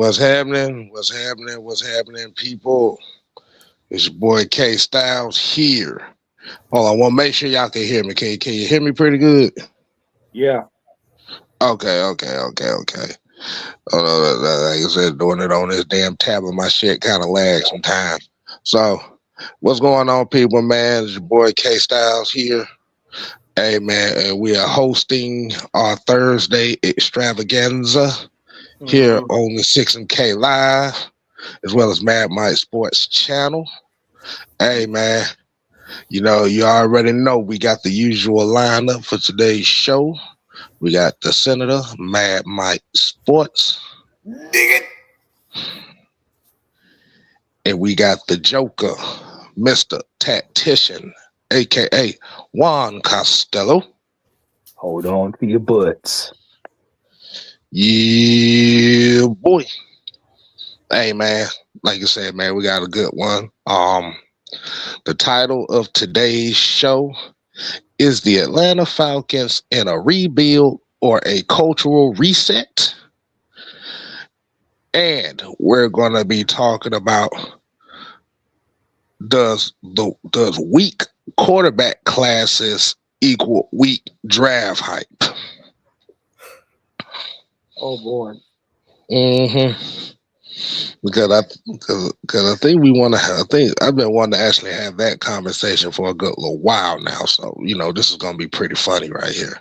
What's happening? What's happening? What's happening, people? It's your boy K Styles here. Hold on, I want to make sure y'all can hear me. Can you hear me pretty good? Yeah. Okay. Like I said, doing it on this damn tablet, my shit kind of lags sometimes. So, what's going on, people, man? It's your boy K Styles here. Hey, man, and we are hosting our Thursday extravaganza here on the 6 and K Live, as well as Mad Mike Sports Channel. Hey, man, you already know we got the usual lineup for today's show. We got the Senator, Mad Mike Sports. Dig it. And we got the Joker, Mr. Tactician, a.k.a. Juan Costello. Hold on to your butts. Yeah, boy. Hey, man, like you said, man, we got a good one. The title of today's show is the Atlanta Falcons in a rebuild or a cultural reset. And we're going to be talking about does weak quarterback classes equal weak draft hype? Oh boy. Because I think we want to. I think I've been wanting to actually have that conversation for a good little while now. So this is gonna be pretty funny right here.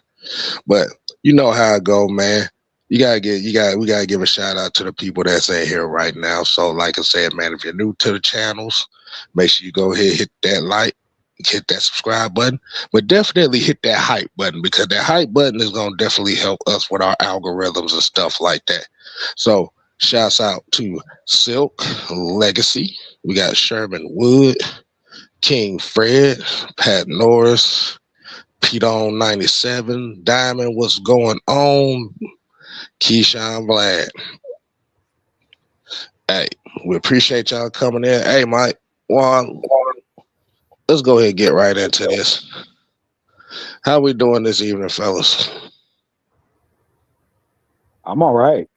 But you know how it go, man. We gotta give a shout out to the people that's in here right now. So like I said, man, if you're new to the channels, make sure you go ahead, hit that like, hit that subscribe button, but definitely hit that hype button, because that hype button is gonna definitely help us with our algorithms and stuff like that. So shouts out to Silk Legacy. We got Sherman Wood, King Fred, Pat Norris, Pete on 97, Diamond, what's going on? Keyshawn Vlad. Hey, we appreciate y'all coming in. Hey, Mike, Juan, let's go ahead and get right into this. How we doing this evening, fellas? I'm all right.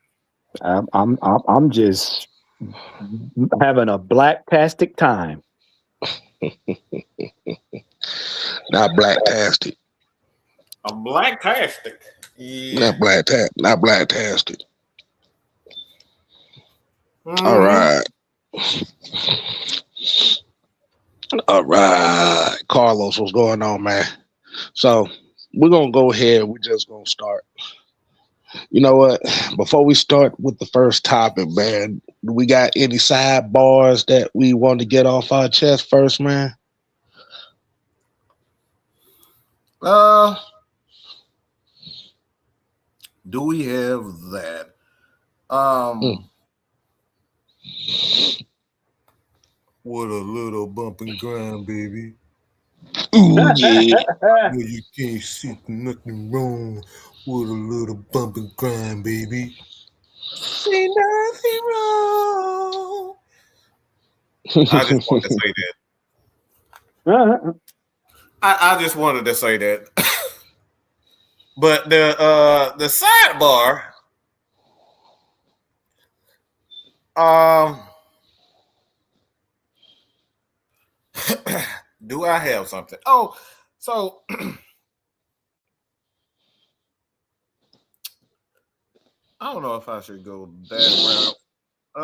I'm just having a blacktastic time. Not blacktastic. A blacktastic. Yeah. Not blacktastic. All right. Carlos, what's going on, man? So we're gonna go ahead. We're just gonna start. You know what? Before we start with the first topic, man, do we got any sidebars that we want to get off our chest first, man? Do we have that? What a little bump and grind, baby. Ooh, yeah. Well, you can't see nothing wrong with a little bump and grind, baby. See nothing wrong. I just wanted to say that. I just wanted to say that. But the sidebar, do I have something? Oh, so I don't know if I should go that route.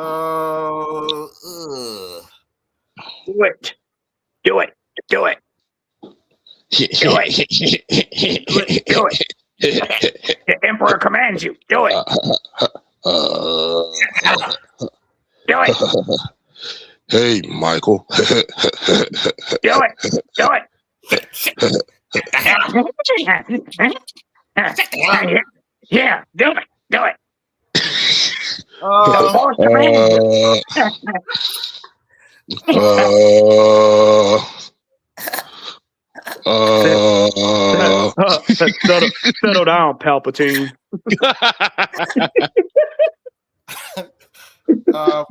Do it. Do it. Do it. Do it. Do it. The Emperor commands you. Do it. Do it. Hey, Michael. Do it. Do it. Yeah, do it. Do it. Settle down, Palpatine.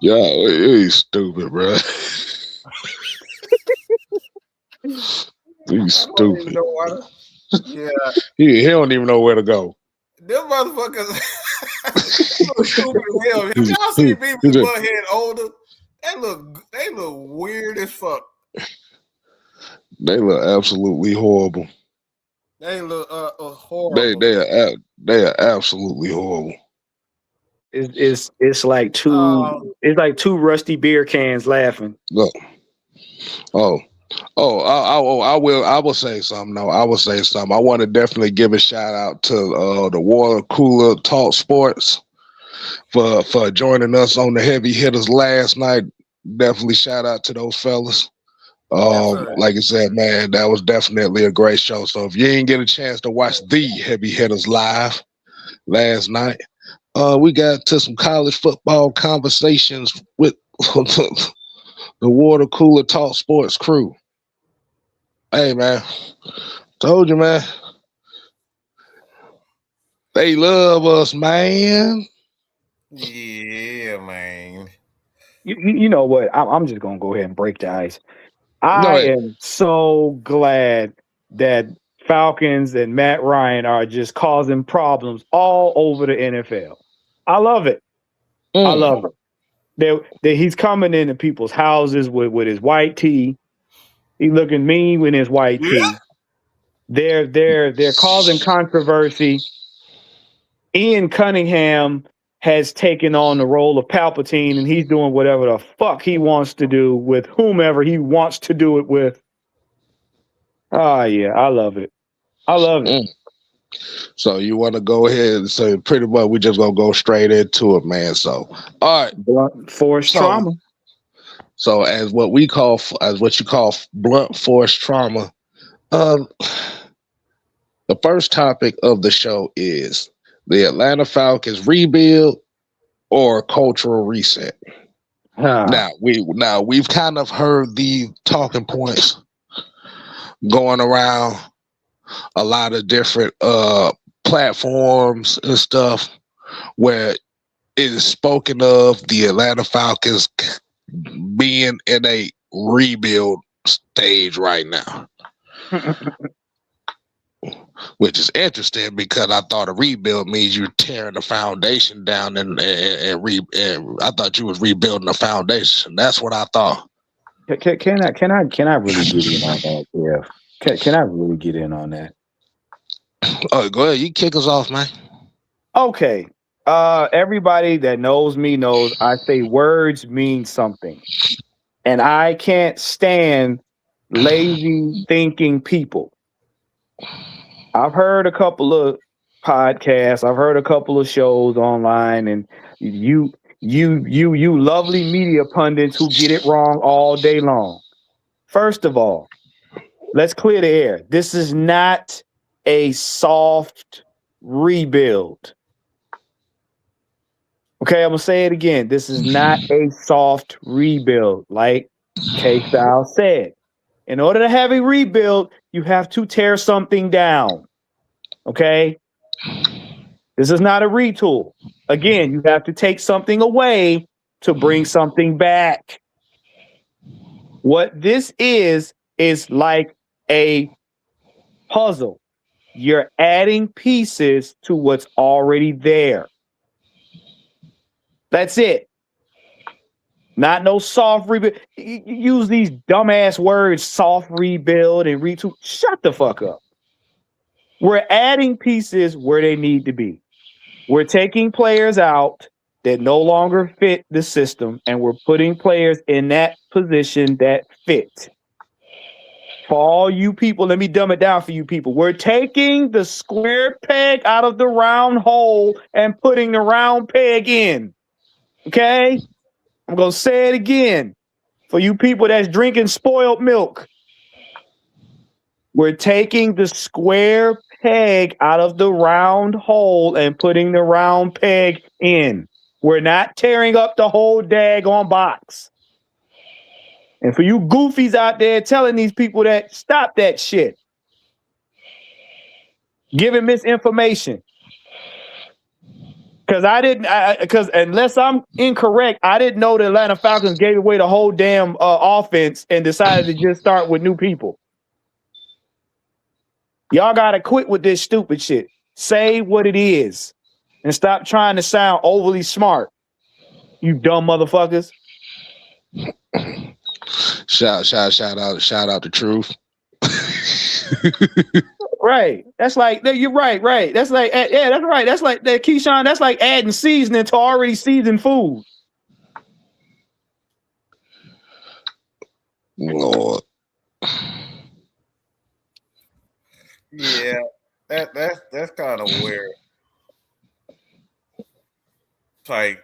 Yeah, he's stupid, bro. He's stupid. Yeah, he don't even know where to go. Them motherfuckers. look stupid as hell. Have y'all seen people with butthead older? They look weird as fuck. They look absolutely horrible. They look horrible. They are absolutely horrible. It's like two rusty beer cans laughing. Look. I will say something. No, I will say something. I want to definitely give a shout out to the Water Cooler Talk Sports for joining us on the Heavy Hitters last night. Definitely shout out to those fellas. Like I said, man, that was definitely a great show. So if you didn't get a chance to watch the Heavy Hitters live last night, we got to some college football conversations with the Water Cooler Talk Sports crew. Hey, man, told you, man. They love us, man. Yeah, man. You know what? I'm just going to go ahead and break the ice. I am so glad that Falcons and Matt Ryan are just causing problems all over the NFL. I love it. I love it. He's coming into people's houses with his white tee. He's looking mean with his white tee. They're causing controversy. Ian Cunningham has taken on the role of Palpatine, and he's doing whatever the fuck he wants to do with whomever he wants to do it with. Oh, yeah, I love it. I love it. So you want to go ahead and say pretty much we're just going to go straight into it, man. So, all right. Blunt force trauma. So as what you call blunt force trauma, the first topic of the show is the Atlanta Falcons rebuild or cultural reset. Now we've kind of heard the talking points going around a lot of different platforms and stuff where it is spoken of the Atlanta Falcons being in a rebuild stage right now. Which is interesting because I thought a rebuild means you're tearing the foundation down and I thought you was rebuilding the foundation. That's what I thought. Can I really get in on that? Yeah. Can I really get in on that? Oh, go ahead. You kick us off, man. Okay. Everybody that knows me knows I say words mean something. And I can't stand lazy thinking people. I've heard a couple of podcasts. I've heard a couple of shows online, and you lovely media pundits who get it wrong all day long. First of all, let's clear the air. This is not a soft rebuild. Okay, I'm going to say it again. This is not a soft rebuild, like K-Style said. In order to have a rebuild, you have to tear something down. Okay? This is not a retool. Again, you have to take something away to bring something back. What this is like a puzzle. You're adding pieces to what's already there. That's it. Not no soft rebuild. You use these dumbass words, soft rebuild and retool. Shut the fuck up. We're adding pieces where they need to be. We're taking players out that no longer fit the system, and we're putting players in that position that fit. For all you people, let me dumb it down for you people. We're taking the square peg out of the round hole and putting the round peg in. Okay? I'm going to say it again for you people that's drinking spoiled milk. We're taking the square peg out of the round hole and putting the round peg in. We're not tearing up the whole daggone box. And for you goofies out there telling these people that, stop that shit. Giving misinformation. Because unless I'm incorrect, I didn't know the Atlanta Falcons gave away the whole damn offense and decided to just start with new people. Y'all got to quit with this stupid shit. Say what it is. and stop trying to sound overly smart. You dumb motherfuckers. Shout out the truth. Right. That's like you're right. That's like that's right. That's like that Keyshawn. That's like adding seasoning to already seasoned food. Lord. Yeah, that's kind of weird. Like,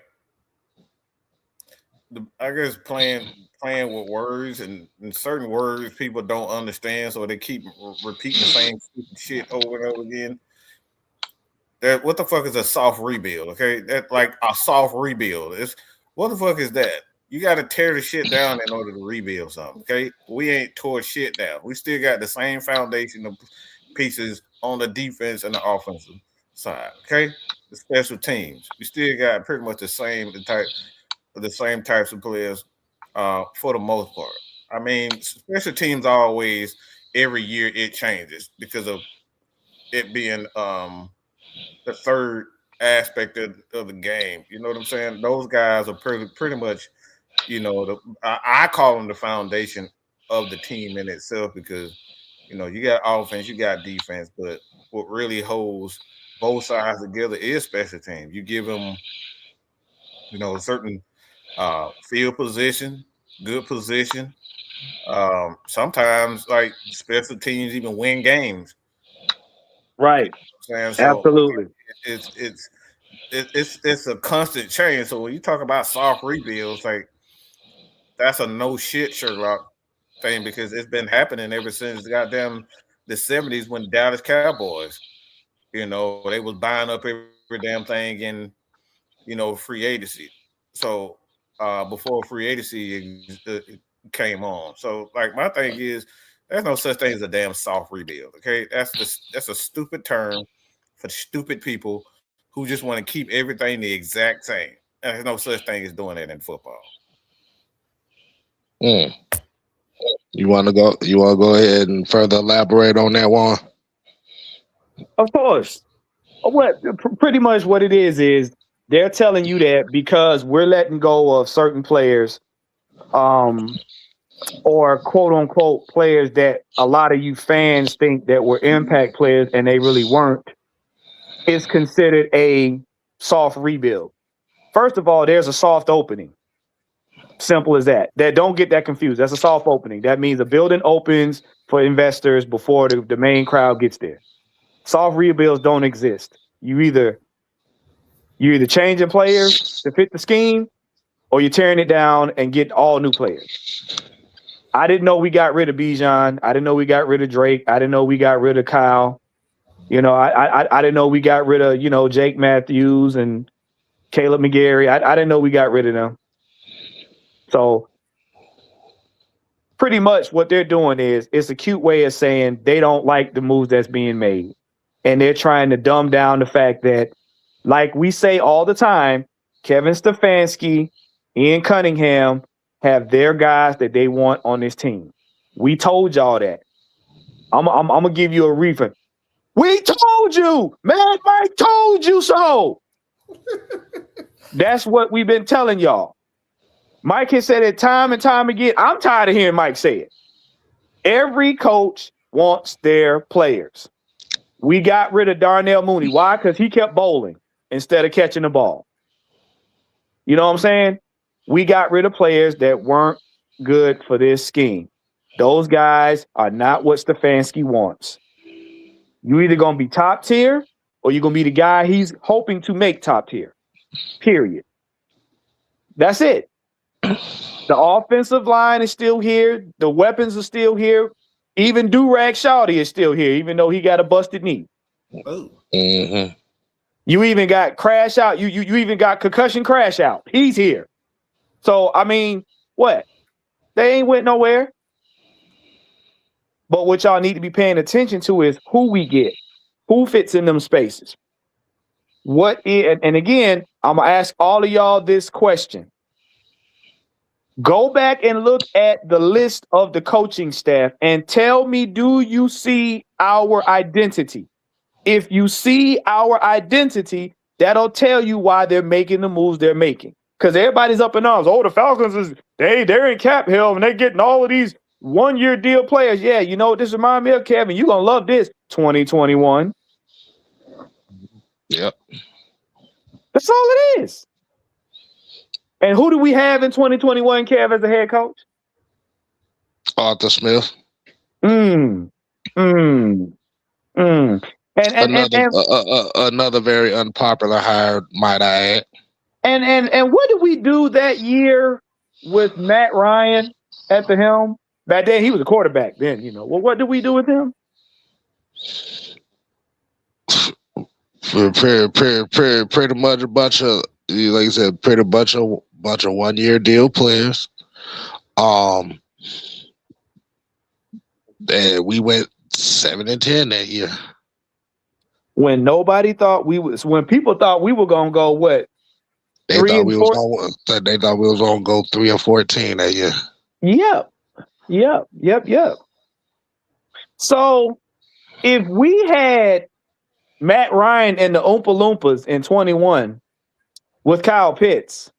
I guess playing with words and certain words people don't understand, so they keep repeating the same shit over and over again. That what the fuck is a soft rebuild? Okay, that like a soft rebuild. It's what the fuck is that? You got to tear the shit down in order to rebuild something. Okay, we ain't tore shit down. We still got the same foundation of pieces on the defense and the offensive side. Okay, the special teams, we still got pretty much the same types of players for the most part. I mean, special teams always every year it changes because of it being the third aspect of the game. You know what I'm saying? Those guys are pretty much, I call them the foundation of the team in itself because, you got offense, you got defense, but what really holds both sides together is special teams. You give them, a certain field position, good position. Sometimes like special teams even win games. Right. So absolutely. It's a constant change. So when you talk about soft rebuilds, like that's a no shit Sherlock thing because it's been happening ever since goddamn the 70s when Dallas Cowboys, they was buying up every damn thing in, free agency. So before free agency came on. So like my thing is there's no such thing as a damn soft rebuild. Okay. That's a stupid term for stupid people who just want to keep everything the exact same. There's no such thing as doing that in football. You want to go ahead and further elaborate on that one? Of course. Pretty much what it is they're telling you that because we're letting go of certain players, or quote unquote players that a lot of you fans think that were impact players and they really weren't, is considered a soft rebuild. First of all, there's a soft opening. Simple as that. Don't get that confused. That's a soft opening. That means a building opens for investors before the main crowd gets there. Soft rebuilds don't exist. You're either changing players to fit the scheme, or you're tearing it down and get all new players. I didn't know we got rid of Bijan. I didn't know we got rid of Drake. I didn't know we got rid of Kyle. I didn't know we got rid of Jake Matthews and Caleb McGarry. I didn't know we got rid of them. So pretty much what they're doing is it's a cute way of saying they don't like the moves that's being made. And they're trying to dumb down the fact that, like we say all the time, Kevin Stefanski, Ian Cunningham have their guys that they want on this team. We told y'all that. I'm going to give you a refund. We told you! Mad Mike told you so! That's what we've been telling y'all. Mike has said it time and time again. I'm tired of hearing Mike say it. Every coach wants their players. We got rid of Darnell Mooney. Why? Because he kept bowling instead of catching the ball. You know what I'm saying? We got rid of players that weren't good for this scheme. Those guys are not what Stefanski wants. You either going to be top tier or you're going to be the guy he's hoping to make top tier. Period. That's it. The offensive line is still here. The weapons are still here. Even Durag Shawty is still here, even though he got a busted knee. Mm-hmm. You even got crash out. You even got concussion crash out. He's here. So, I mean, what? They ain't went nowhere. But what y'all need to be paying attention to is who we get. Who fits in them spaces. And again, I'm going to ask all of y'all this question. Go back and look at the list of the coaching staff and tell me, do you see our identity? If you see our identity, that'll tell you why they're making the moves they're making. Because everybody's up in arms. Oh, the Falcons they're in cap hell and they're getting all of these 1-year deal players. Yeah, you know what this reminds me of, Kevin? You're gonna love this. 2021. Yep. That's all it is. And who do we have in 2021, Kev, as a head coach? Arthur Smith. And another very unpopular hire, might I add. And what did we do that year with Matt Ryan at the helm? Back then, he was a quarterback then, you know. Well, what did we do with him? Pretty much a bunch of, like you said, bunch of 1-year deal players. And we went 7-10 that year. When nobody thought when people thought we were gonna go what? They thought we was gonna go 3-14 that year. Yep. So if we had Matt Ryan and the Oompa Loompas in 21 with Kyle Pitts,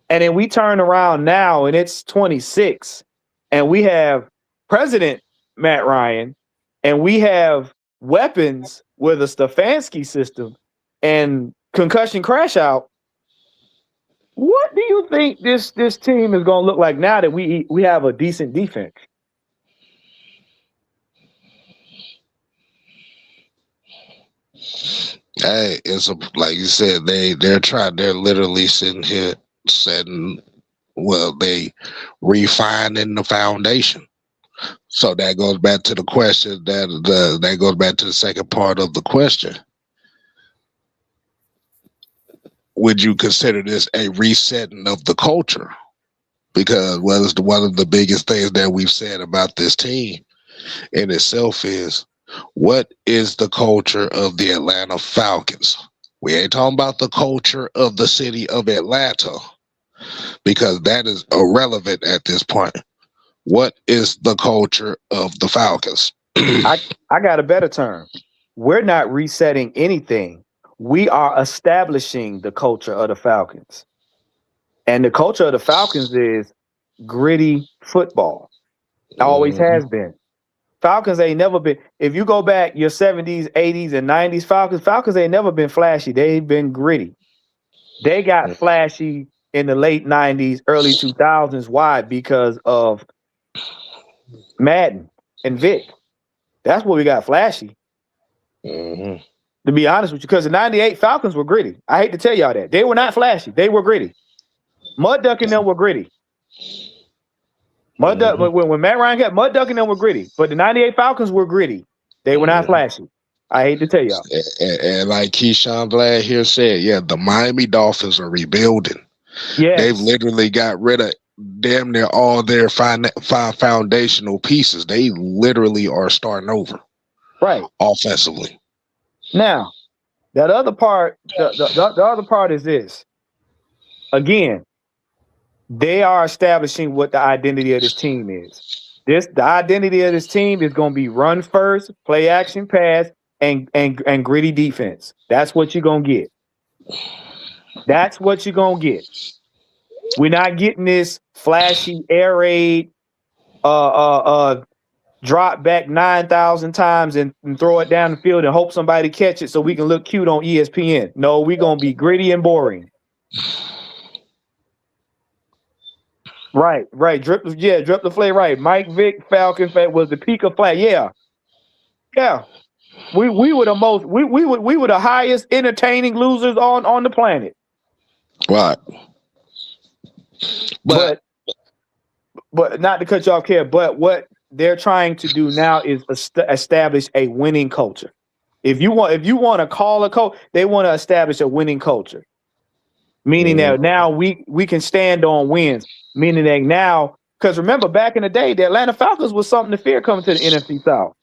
and then we turn around now and it's 26, and we have President Matt Ryan, and we have weapons with a Stefanski system and concussion crash out. What do you think this team is going to look like now that we have a decent defense? Hey, like you said, they're literally sitting here they refining the foundation. So that goes back to the question that goes back to the second part of the question. Would you consider this a resetting of the culture? Because one of the biggest things that we've said about this team in itself is, what is the culture of the Atlanta Falcons? We ain't talking about the culture of the city of Atlanta, because that is irrelevant at this point. What is the culture of the Falcons? I got a better term. We're not resetting anything. We are establishing the culture of the Falcons. And the culture of the Falcons is gritty football. Always has been. Falcons ain't never been, if you go back your 70s, 80s, and 90s Falcons ain't never been flashy. They've been gritty. They got flashy in the late 90s, early 2000s. Why? Because of Madden and Vic. That's what we got flashy. Mm-hmm. To be honest with you, because the 98 Falcons were gritty. I hate to tell y'all that. They were not flashy. They were gritty. Mud Duck and them were gritty. When Matt Ryan got Mud Duck and them were gritty. But the 98 Falcons were gritty. They were not flashy. I hate to tell y'all. And like Keyshawn Vlad here said, the Miami Dolphins are rebuilding. Yes. They've literally got rid of damn near all their five foundational pieces. They literally are starting over. Right. Offensively. Now, that other part, the other part is this. Again, they are establishing what the identity of this team is. The identity of this team is going to be run first, play action pass, and gritty defense. That's what you're going to get. That's what you're going to get. We're not getting this flashy air raid, drop back 9,000 times and throw it down the field and hope somebody catch it so we can look cute on ESPN. No, we're going to be gritty and boring. Right. Drip the flag. Right. Mike Vick, Falcon was the peak of flag. Yeah. We were the most. We were the highest entertaining losers on the planet. Right. But not to cut you off, Care. But what they're trying to do now is establish a winning culture. If you want to call a coach, they want to establish a winning culture. Meaning that now we can stand on wins. Meaning that now, because remember back in the day, the Atlanta Falcons was something to fear coming to the NFC South.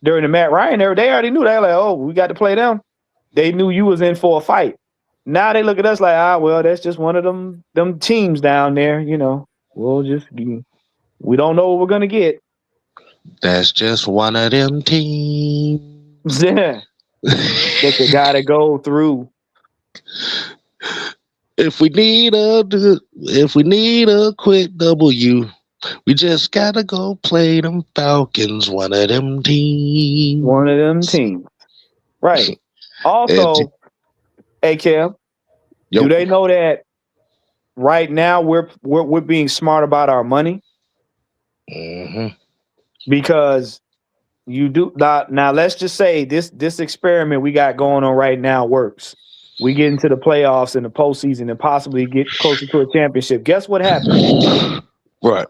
During the Matt Ryan era, they already knew. They were like, oh, we got to play them. They knew you was in for a fight. Now they look at us like, well, that's just one of them teams down there. You know, we don't know what we're gonna get. That's just one of them teams. Yeah. That you gotta go through If we need a quick W, we just gotta go play them Falcons, one of them teams. One of them teams. Right. Also, hey Kev, do they know that right now we're being smart about our money? Mm-hmm. Because you do now let's just say this experiment we got going on right now works. We get into the playoffs and the postseason and possibly get closer to a championship. Guess what happens? Right.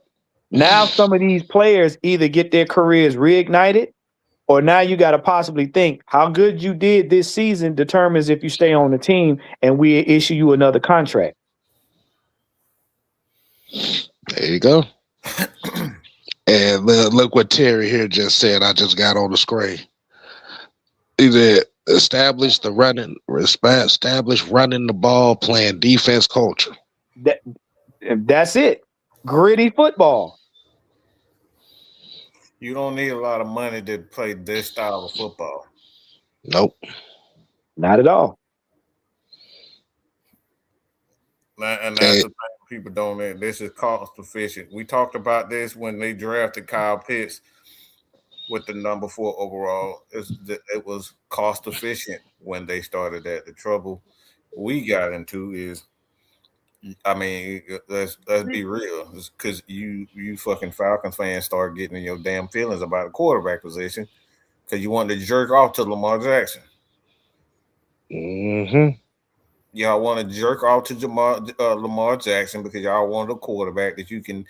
Now some of these players either get their careers reignited, or now you got to possibly think how good you did this season determines if you stay on the team, and we issue you another contract. There you go. And look what Terry here just said. I just got on the screen. He said, establish running the ball, playing defense culture. That's it. Gritty football. You don't need a lot of money to play this style of football. Nope. Not at all. And that's the thing people don't know. This is cost efficient. We talked about this when they drafted Kyle Pitts with the number 4 overall. It was cost efficient when they started that. The trouble we got into is, I mean, let's be real, because you fucking Falcons fans start getting in your damn feelings about the quarterback position because you wanted to jerk off to Lamar Jackson. Mm-hmm. Y'all want to jerk off to Lamar Jackson because y'all want a quarterback that you can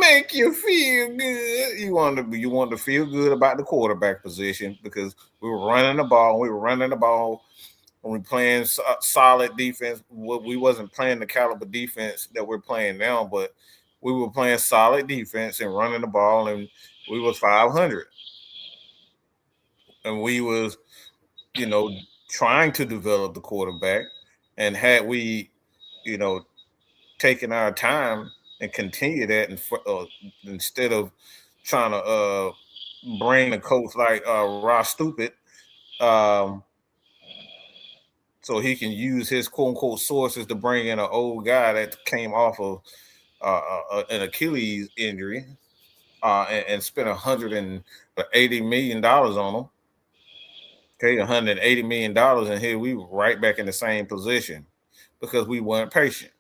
make you feel good. You want to feel good about the quarterback position because we were running the ball. When we playing solid defense, we wasn't playing the caliber defense that we're playing now, but we were playing solid defense and running the ball, and we was 500. And we was, trying to develop the quarterback. And had we, taken our time and continue that, instead of trying to bring a coach like Ross Stupid, so he can use his quote-unquote sources to bring in an old guy that came off of an Achilles injury and spent $180 million on him. Okay, $180 million, and here we were right back in the same position because we weren't patient.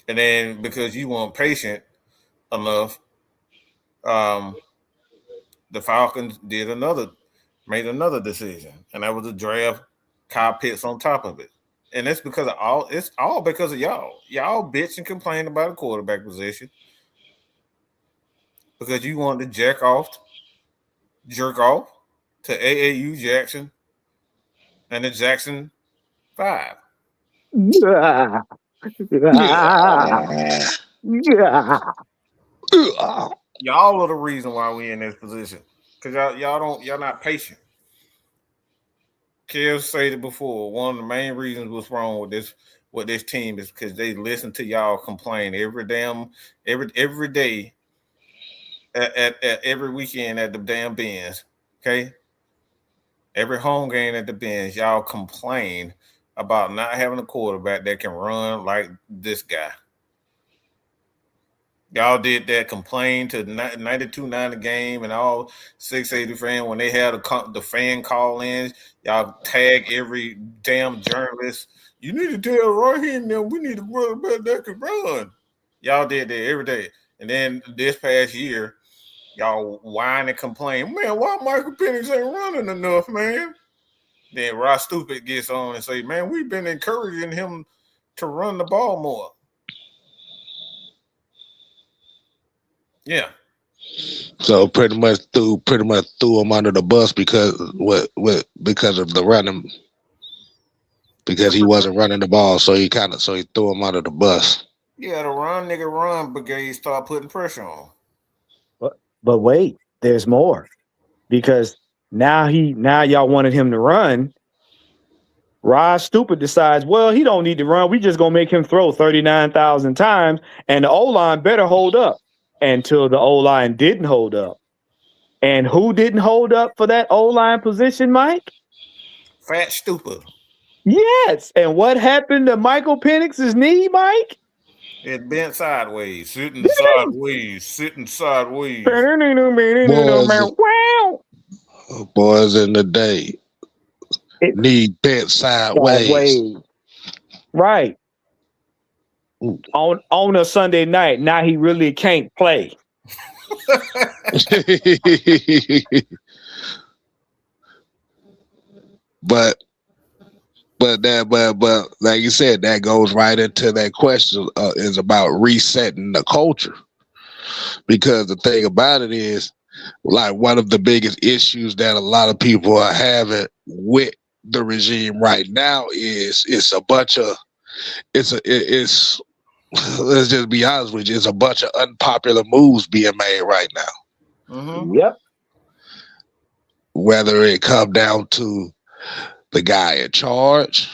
And then because you weren't patient enough, the Falcons made another decision, and that was to draft Kyle Pitts on top of it. And it's all because of y'all. Y'all bitch and complain about a quarterback position because you wanted to jerk off to AAU Jackson and the Jackson 5. Yeah. Y'all are the reason why we in this position because y'all not patient. Kev said it before. One of the main reasons what's wrong with this team is because they listen to y'all complain every day at every weekend at the damn Benz. Okay, every home game at the Benz, y'all complain about not having a quarterback that can run like this guy. Y'all did that, complain to 92.9 the game and all 680 fan when they had the fan call-ins. Y'all tag every damn journalist. You need to tell Raheem now we need a quarterback that can run. Y'all did that every day. And then this past year, y'all whine and complain, man, why Michael Penix ain't running enough, man? Then Ross Stupid gets on and say, man, we've been encouraging him to run the ball more. Yeah. So pretty much threw him under the bus because of the running, because he wasn't running the ball, so he threw him under the bus. Yeah, the run brigade start putting pressure on. But wait, there's more, because now y'all wanted him to run. Ross Stupid decides, well, he don't need to run. We just gonna make him throw 39,000 times, and the O-line better hold up. Until the O-line didn't hold up. And who didn't hold up for that O-line position, Mike? Fat Stupid. Yes. And what happened to Michael Penix's knee, Mike? It bent sideways, sitting sideways. Boys in the day. Knee bent sideways. Right. On a Sunday night. Now he really can't play. But like you said, that goes right into that question is about resetting the culture. Because the thing about it is, like, one of the biggest issues that a lot of people are having with the regime right now is let's just be honest with you, it's a bunch of unpopular moves being made right now. Mm-hmm. Yep. Whether it come down to the guy in charge,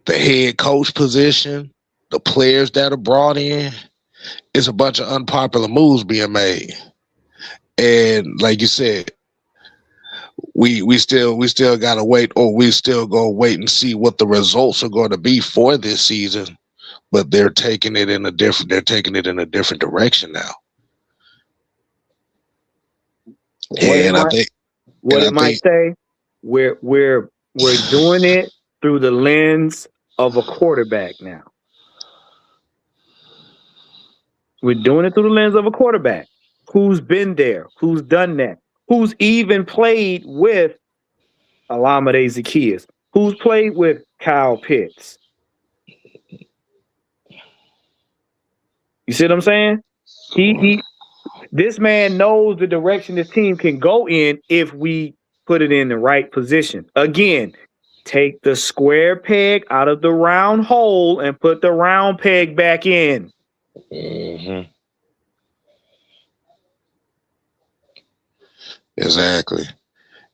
the head coach position, the players that are brought in, it's a bunch of unpopular moves being made. And like you said, we still gotta wait, or we still gonna wait and see what the results are going to be for this season. But they're taking it in a different direction now. And I think might say, we're doing it through the lens of a quarterback now. We're doing it through the lens of a quarterback who's been there, who's done that, who's even played with Olamide Zaccheaus, who's played with Kyle Pitts. You see what I'm saying? This man knows the direction this team can go in if we put it in the right position. Again, take the square peg out of the round hole and put the round peg back in. Mm-hmm. Exactly.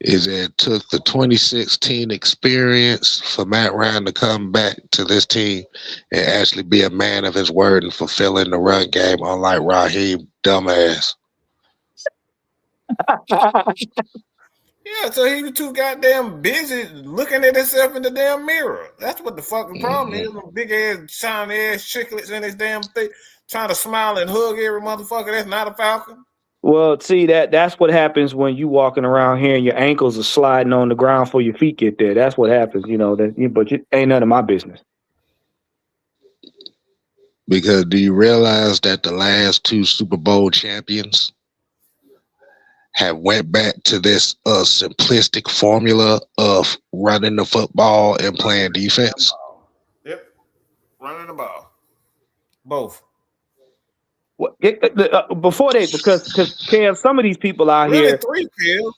It took the 2016 experience for Matt Ryan to come back to this team and actually be a man of his word and fulfilling the run game, unlike Raheem dumbass. Yeah, so he was too goddamn busy looking at himself in the damn mirror. That's what the fucking problem is. Big ass, shiny ass chicklets in his damn thing, trying to smile and hug every motherfucker. That's not a Falcon. Well, see, that's what happens when you walking around here and your ankles are sliding on the ground before your feet get there. That's what happens, but it ain't none of my business. Because do you realize that the last two Super Bowl champions have went back to this simplistic formula of running the football and playing defense? Yep, running the ball. Both. Before they, because Kev, some of these people out really here, three, Kev.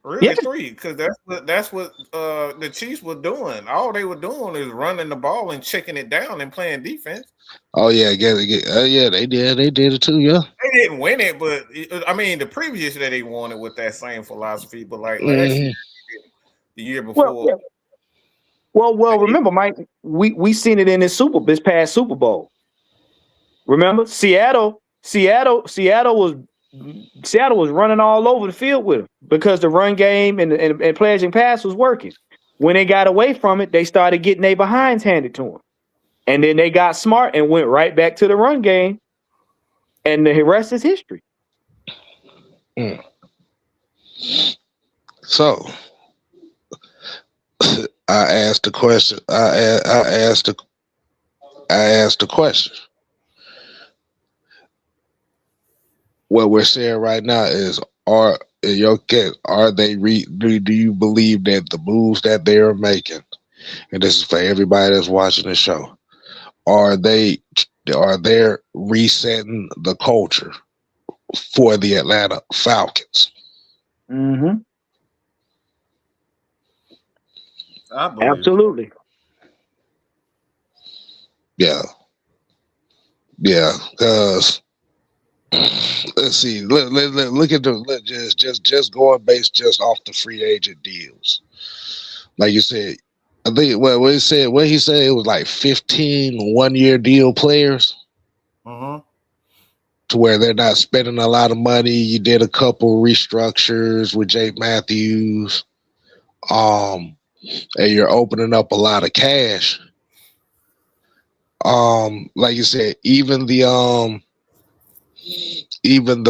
Really three, because that's what the Chiefs were doing. All they were doing is running the ball and checking it down and playing defense. Oh yeah, yeah, they did it too. Yeah, they didn't win it, but I mean, the previous year they won it with that same philosophy. But like last year, the year before. Well, remember, Mike, we seen it in this past Super Bowl. Remember, Seattle was running all over the field with him because the run game and pledging pass was working. When they got away from it, they started getting their behinds handed to them. And then they got smart and went right back to the run game. And the rest is history. So I asked the question. I asked the question. What we're saying right now is, do you believe that the moves that they are making, and this is for everybody that's watching the show, are they resetting the culture for the Atlanta Falcons? Mm-hmm. Absolutely. Yeah. Because let's see. Look at just going based just off the free agent deals. Like you said, I think what he said it was like 15 one-year deal players. Mm-hmm. To where they're not spending a lot of money. You did a couple restructures with Jake Matthews. and you're opening up a lot of cash. Like you said, even the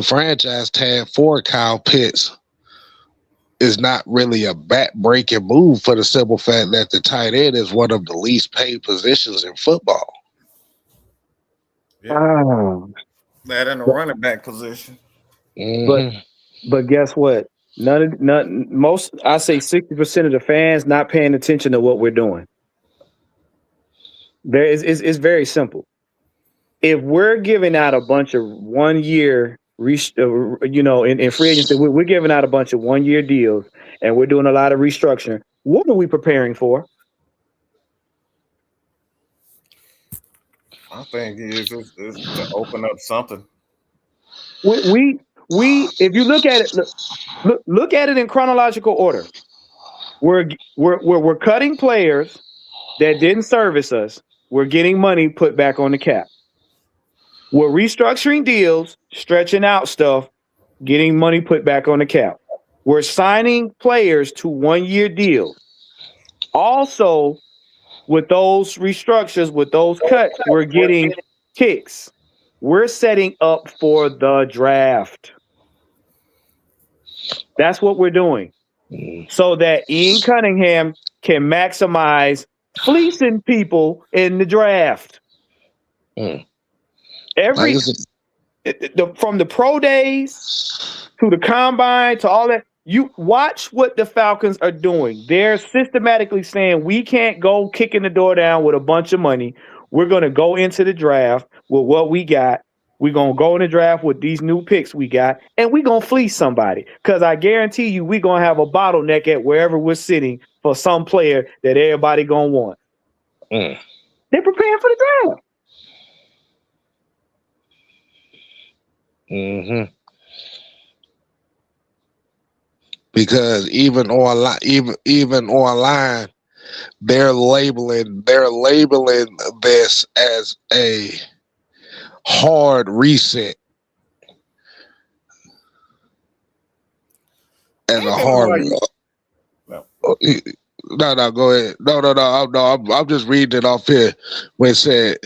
franchise tag for Kyle Pitts is not really a back-breaking move for the simple fact that the tight end is one of the least paid positions in football. Yeah. That in the running back position. Mm-hmm. But guess what? Most, I say 60% of the fans not paying attention to what we're doing. It's very simple. If we're giving out a bunch of 1 year, in free agency, we're giving out a bunch of 1 year deals, and we're doing a lot of restructuring. What are we preparing for? I think is to open up something. We if you look at it, look at it in chronological order. We're cutting players that didn't service us. We're getting money put back on the cap. We're restructuring deals, stretching out stuff, getting money put back on the cap. We're signing players to 1 year deals. Also, with those restructures, with those cuts, we're getting kicks. We're setting up for the draft. That's what we're doing. So that Ian Cunningham can maximize fleecing people in the draft. From the pro days to the combine to all that, you watch what the Falcons are doing. They're systematically saying we can't go kicking the door down with a bunch of money. We're going to go into the draft with what we got. We're going to go in the draft with these new picks we got, and we're going to fleece somebody. Because I guarantee you we're going to have a bottleneck at wherever we're sitting for some player that everybody going to want. They're preparing for the draft. Mm-hmm. Because even online, they're labeling this as a hard reset. As a hard. No, go ahead. No. I'm just reading it off here. When it said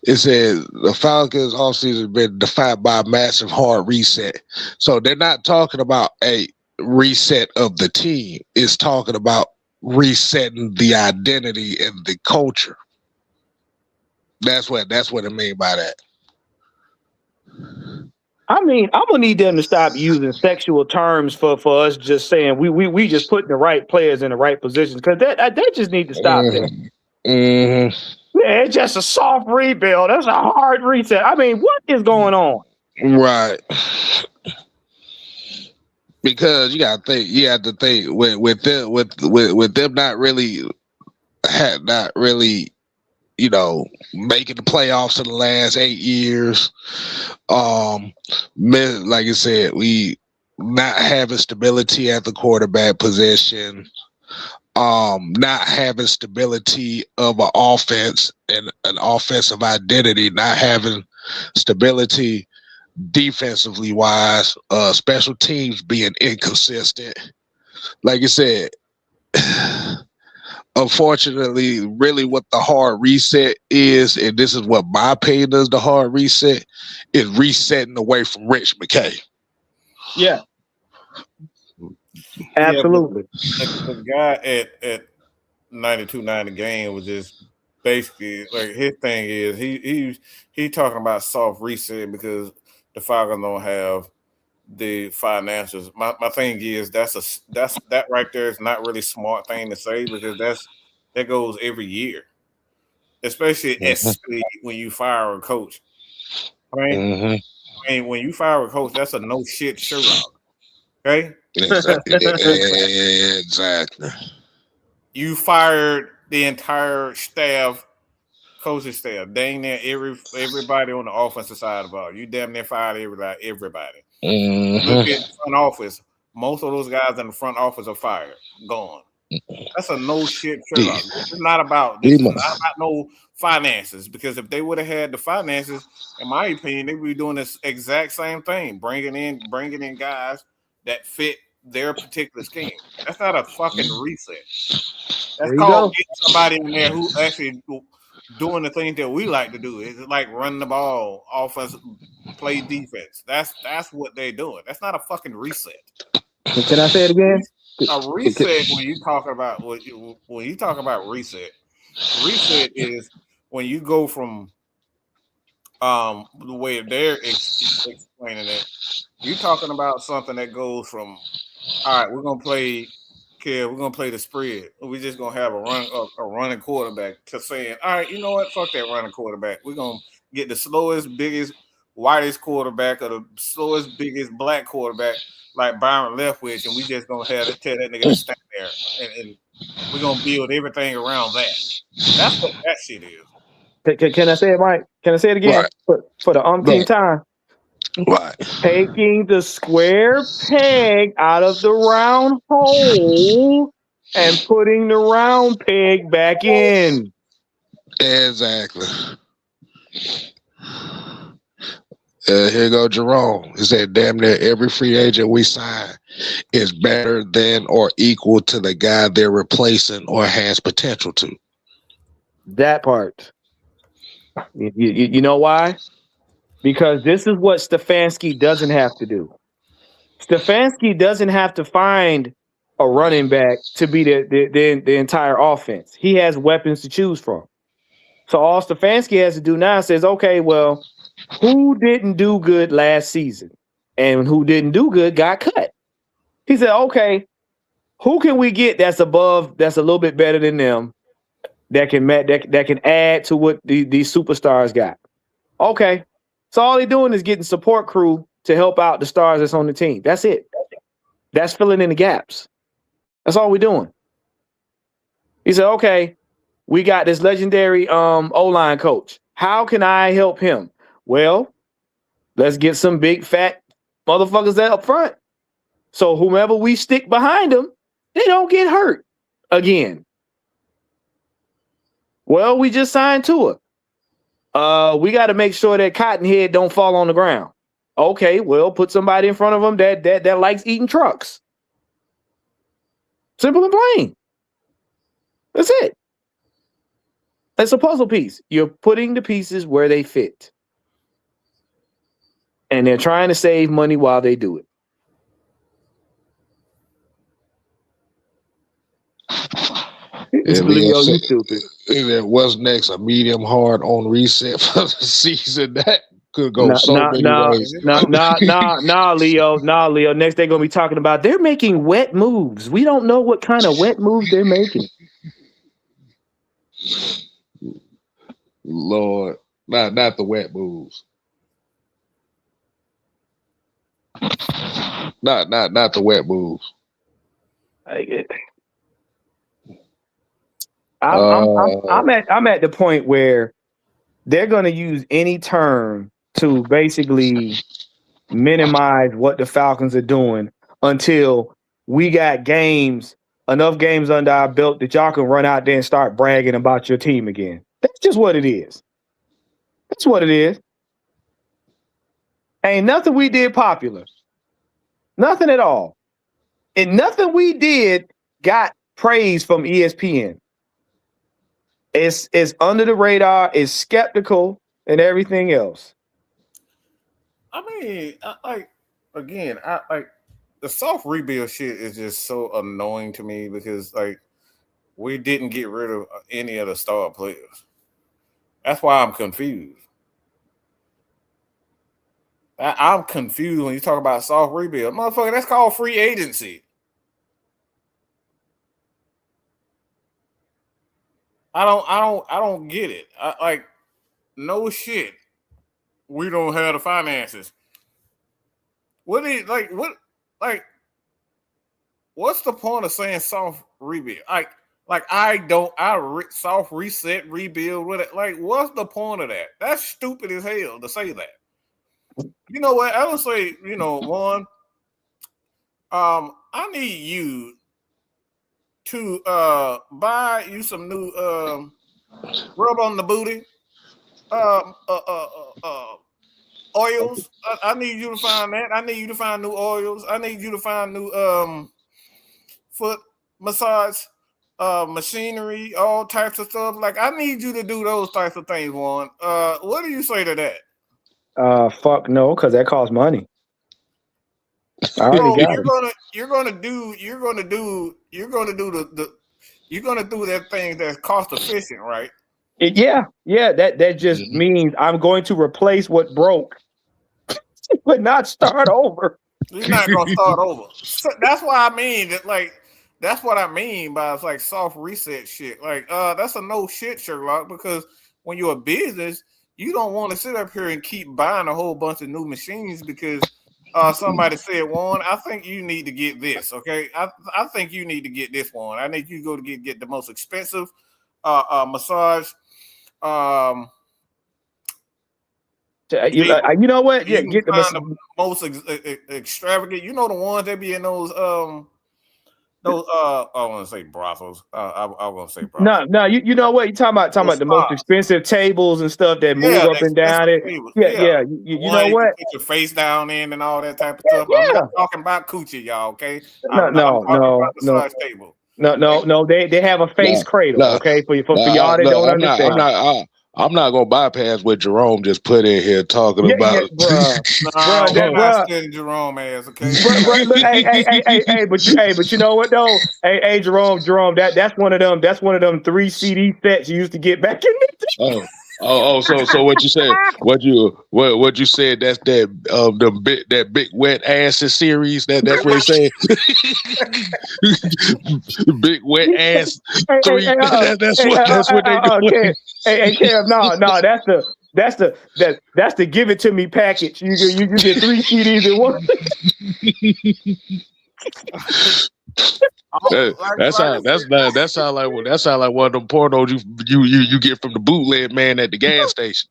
the Falcons offseason has been defined by a massive hard reset. So they're not talking about a reset of the team. It's talking about resetting the identity and the culture. That's what I mean by that. I mean, I'm gonna need them to stop using sexual terms for us just saying we just putting the right players in the right positions, because they just need to stop that. Mm-hmm. Yeah, it's just a soft rebuild. That's a hard reset. I mean, what is going on? Right. Because you have to think with them not really, making the playoffs in the last 8 years. Like I said, we not having stability at the quarterback position, not having stability of an offense and an offensive identity, not having stability defensively wise, special teams being inconsistent. Like I said, unfortunately, really what the hard reset is, and this is what my opinion is, the hard reset is resetting away from Rich McKay. Yeah. Absolutely. The guy at 92.9 the game was just basically like, his thing is he talking about soft reset because the Falcons don't have the finances. My thing is that right there is not really smart thing to say, because that goes every year, especially when you fire a coach. Right? I mean, when you fire a coach, that's a no shit Sherlock. Okay? Exactly. You fired the entire staff, coaching staff. Dang near everybody on the offensive side of the ball. You damn near fired everybody. Look at the front office. Most of those guys in the front office are fired, gone. That's a no shit Sherlock. This is not about no finances, because if they would have had the finances, in my opinion, they would be doing this exact same thing, bringing in guys that fit their particular scheme. That's not a fucking reset. There you called go. getting somebody in there who actually doing the things that we like to do. It's like running the ball, offense, play defense. That's what they're doing. That's not a fucking reset. Can I say it again? A reset when you talk about reset is when you go from the way they're explaining it. You're talking about something that goes from, all right, we're gonna play the spread. We're just gonna have a running quarterback, to saying, all right, you know what? Fuck that running quarterback. We're gonna get the slowest, biggest, whitest quarterback, or the slowest, biggest black quarterback like Byron Leftwich, and we just gonna tell that nigga to stand there, and we're gonna build everything around that. That's what that shit is. Can I say it, Mike? Can I say it again for the umpteenth time? Right. Taking the square peg out of the round hole and putting the round peg back in. Exactly. Here go Jerome. He said, damn near every free agent we sign is better than or equal to the guy they're replacing or has potential to. That part. You know why? Because this is what Stefanski doesn't have to do. Stefanski doesn't have to find a running back to be the entire offense. He has weapons to choose from. So all Stefanski has to do now says, okay, well, who didn't do good last season and who didn't do good got cut? He said, okay, who can we get that's a little bit better than them that can add to what these superstars got? Okay. So all they're doing is getting support crew to help out the stars that's on the team. That's it. That's filling in the gaps. That's all we're doing. He said, okay, we got this legendary O-line coach. How can I help him? Well, let's get some big fat motherfuckers that up front. So whomever we stick behind them, they don't get hurt again. Well, we just signed Tua. We got to make sure that Cottonhead don't fall on the ground. Okay, well, put somebody in front of him that likes eating trucks. Simple and plain. That's it. It's a puzzle piece. You're putting the pieces where they fit. And they're trying to save money while they do it. Leo, you stupid. What's next? A medium hard on reset for the season? That could go many ways. Nah, Leo. Next they're gonna be talking about they're making wet moves. We don't know what kind of wet moves they're making. Lord, not the wet moves. Not the wet moves. I'm at the point where they're going to use any term to basically minimize what the Falcons are doing until we got enough games under our belt that y'all can run out there and start bragging about your team again. That's just what it is. That's what it is. Ain't nothing we did popular. Nothing at all. And nothing we did got praise from ESPN. It's under the radar, it's skeptical, and everything else. I mean, the soft rebuild shit is just so annoying to me because we didn't get rid of any of the star players. That's why I'm confused. I'm confused when you talk about soft rebuild. Motherfucker, that's called free agency. I don't get it. No shit. We don't have the finances. What's the point of saying soft rebuild? Soft reset, rebuild with it. What's the point of that? That's stupid as hell to say that. You know what? I would say, one, I need you to buy you some new rub on the booty oils. I need you to find that. I need you to find new oils. I need you to find new foot massage machinery, all types of stuff. Like, I need you to do those types of things, Juan. What do you say to that? Fuck no, because that costs money. I already got it. You're gonna do that thing that's cost efficient, right? Yeah. That just means I'm going to replace what broke, but not start over. You're not gonna start over. So that's what I mean. That's what I mean by it's like soft reset shit. Like, that's a no shit, Sherlock, because when you're a business, you don't want to sit up here and keep buying a whole bunch of new machines because somebody said, Juan, I think you need to get this. Okay, I think you need to get this one. I need you to go to get the most expensive massage. You know what? Yeah, get the most extravagant. You know the ones that be in those I want to say brothels. I want to say brothels. No. You know what? You talking about the most expensive tables and stuff that move up and down it. Yeah. You know what? Put your face down in and all that type of stuff. I'm not talking about coochie, y'all. Okay. No. Table. No. They have a face cradle. Okay, for y'all that don't understand. I'm not gonna bypass what Jerome just put in here talking about. Jerome ass, okay. But you know what though? Hey, Jerome, that's one of them 3 CD sets you used to get back in the So what you said? What you said? That's that big wet asses series. That's what he said. Big wet ass 3. That's what they doing. Hey, Kev, no, that's the give it to me package. You get 3 CDs in one. That sound like one of them pornos you get from the bootleg man at the gas station.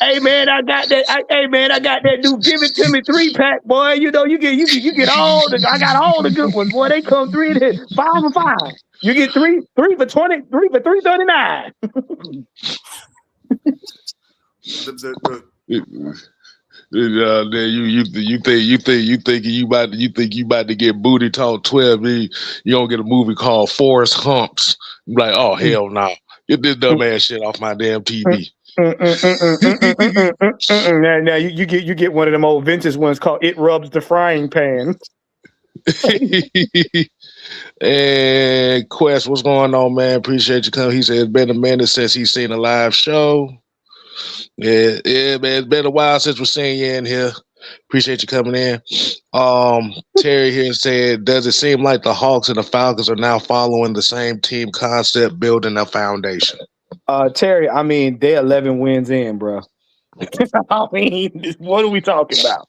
Hey man, I got that new give it to me 3-pack, boy. You know you get all I got all the good ones, boy. They come 5 for $5. You get 3 for $20, 3 for $3.39. You think you about to get booty talk 12? You don't get a movie called Forrest Humps. I'm like, oh hell no! Get this dumb ass shit off my damn TV. Now you get one of them old vintage ones called It Rubs the Frying Pan. And Quest, what's going on, man? Appreciate you coming. He said it's been a minute since he's seen a live show. Yeah, man. It's been a while since we're seeing you in here. Appreciate you coming in. Terry here said, does it seem like the Hawks and the Falcons are now following the same team concept, building a foundation? Terry, I mean, they're 11 wins in, bro. I mean, what are we talking about?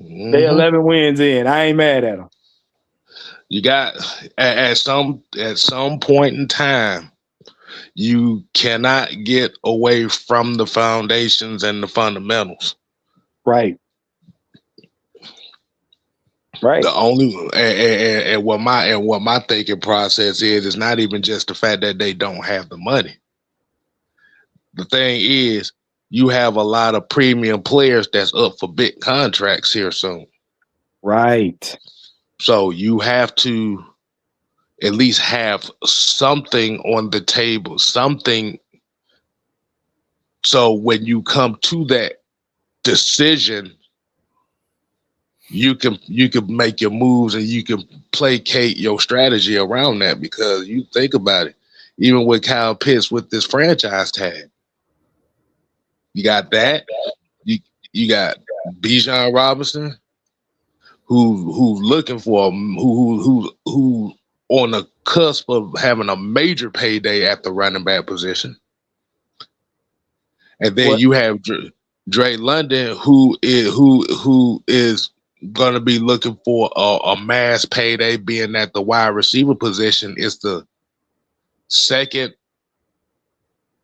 Mm-hmm. They're 11 wins in. I ain't mad at them. You got at some point in time, you cannot get away from the foundations and the fundamentals. Right. The only and what my thinking process is not even just the fact that they don't have the money. The thing is, you have a lot of premium players that's up for big contracts here soon. Right. So you have to at least have something on the table, something. So when you come to that decision, you can make your moves and you can placate your strategy around that, because you think about it, even with Kyle Pitts with this franchise tag, you got that. You got Bijan Robinson, who's looking for who on the cusp of having a major payday at the running back position, and then you have Dre London, who is going to be looking for a mass payday, being that the wide receiver position is the second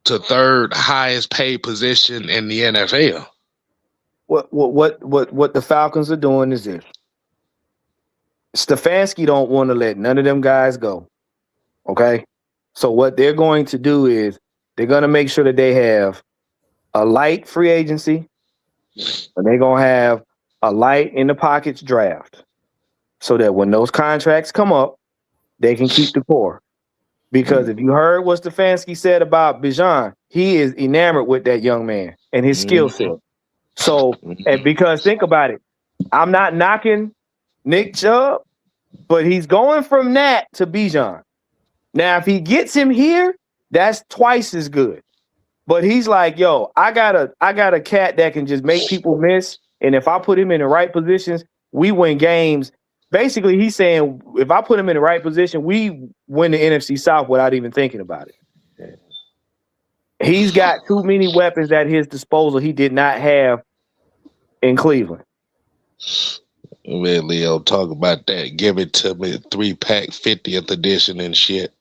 to third highest paid position in the NFL. What the Falcons are doing is this. Stefanski don't want to let none of them guys go. Okay? So what they're going to do is they're going to make sure that they have a light free agency, and they're going to have a light in the pockets draft, so that when those contracts come up, they can keep the core. Because if you heard what Stefanski said about Bijan, he is enamored with that young man and his skill set. So, and because think about it, I'm not knocking Nick Chubb, but he's going from that to Bijan. Now, if he gets him here, that's twice as good. But he's like, yo, I got a cat that can just make people miss. And if I put him in the right positions, we win games. Basically, he's saying if I put him in the right position, we win the NFC South without even thinking about it. He's got too many weapons at his disposal he did not have in Cleveland. Man, Leo, talk about that. Give it to me, 3-pack 50th edition and shit.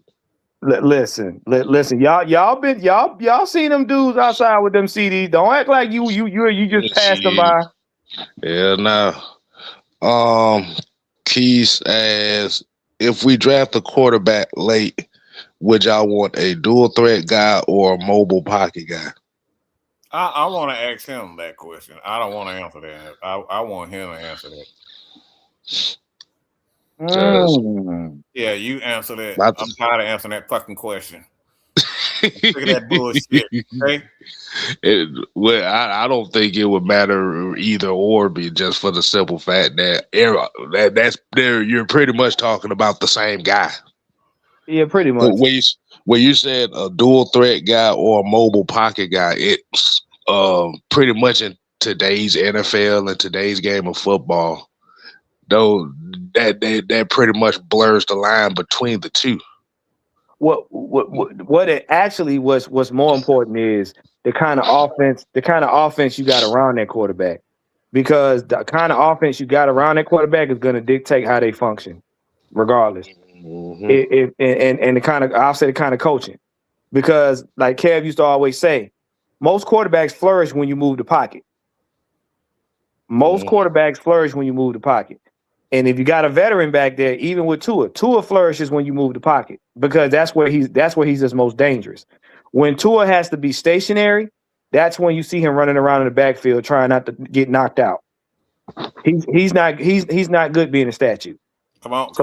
Listen, y'all seen them dudes outside with them CDs. Don't act like you just passed them by. Yeah, no. Keys as if we draft a quarterback late, would y'all want a dual threat guy or a mobile pocket guy? I want to ask him that question. I don't want to answer that. I want him to answer that. Yeah, you answer that. I'm tired of answering that fucking question. Look at that bullshit. Okay? I don't think it would matter either or, be just for the simple fact that you're pretty much talking about the same guy. Yeah, pretty much. When you said a dual threat guy or a mobile pocket guy, it's pretty much in today's NFL and today's game of football, though that pretty much blurs the line between the two. What it actually what's more important is the kind of offense you got around that quarterback, because the kind of offense you got around that quarterback is going to dictate how they function, regardless. And the kind of coaching, because like Kev used to always say, most quarterbacks flourish when you move the pocket. Most quarterbacks flourish when you move the pocket. And if you got a veteran back there, even with Tua flourishes when you move the pocket, because that's where he's his most dangerous. When Tua has to be stationary, that's when you see him running around in the backfield trying not to get knocked out. He's not good being a statue. Come on,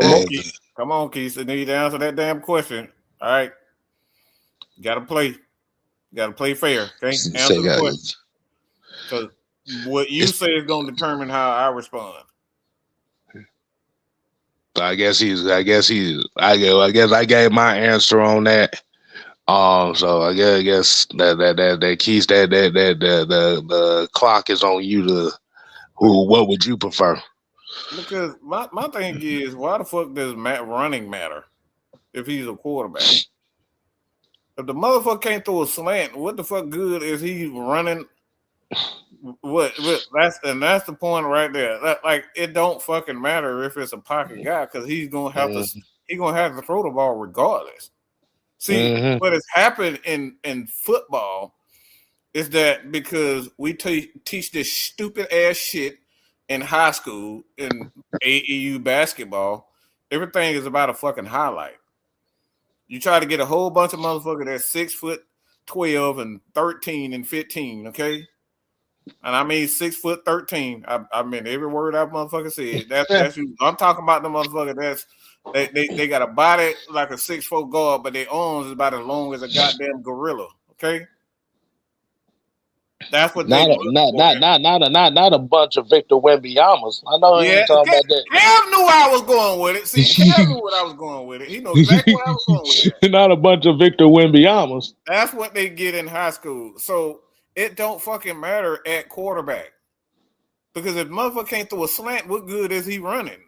Keith. You need to answer that damn question. All right, gotta play fair. Okay, answer the question. Because what you say is going to determine how I respond. I guess I gave my answer on that. So I guess that Keith, that the clock is on you to what would you prefer? Because my thing is, why the fuck does running matter if he's a quarterback? If the motherfucker can't throw a slant, what the fuck good is he running? That's the point right there. Like it don't fucking matter if it's a pocket guy, because he's gonna have to throw the ball regardless. See, what has happened in football is that because we teach this stupid ass shit in high school in AAU basketball, everything is about a fucking highlight. You try to get a whole bunch of motherfuckers that's 6'12" and 13 and 15, okay? And I mean 6'13". I mean every word that motherfucker said. That's you. I'm talking about the motherfucker they got a body like a 6'4" guard, but their arms is about as long as a goddamn gorilla. Okay, that's what not a bunch of Victor Wembanyama's. I know he ain't talking about that. Cam knew I was going with it. See, Cam knew what I was going with it. He knows exactly where I was going with it. Not a bunch of Victor Wembanyama's. That's what they get in high school. So it don't fucking matter at quarterback, because if motherfucker can't throw a slant, what good is he running?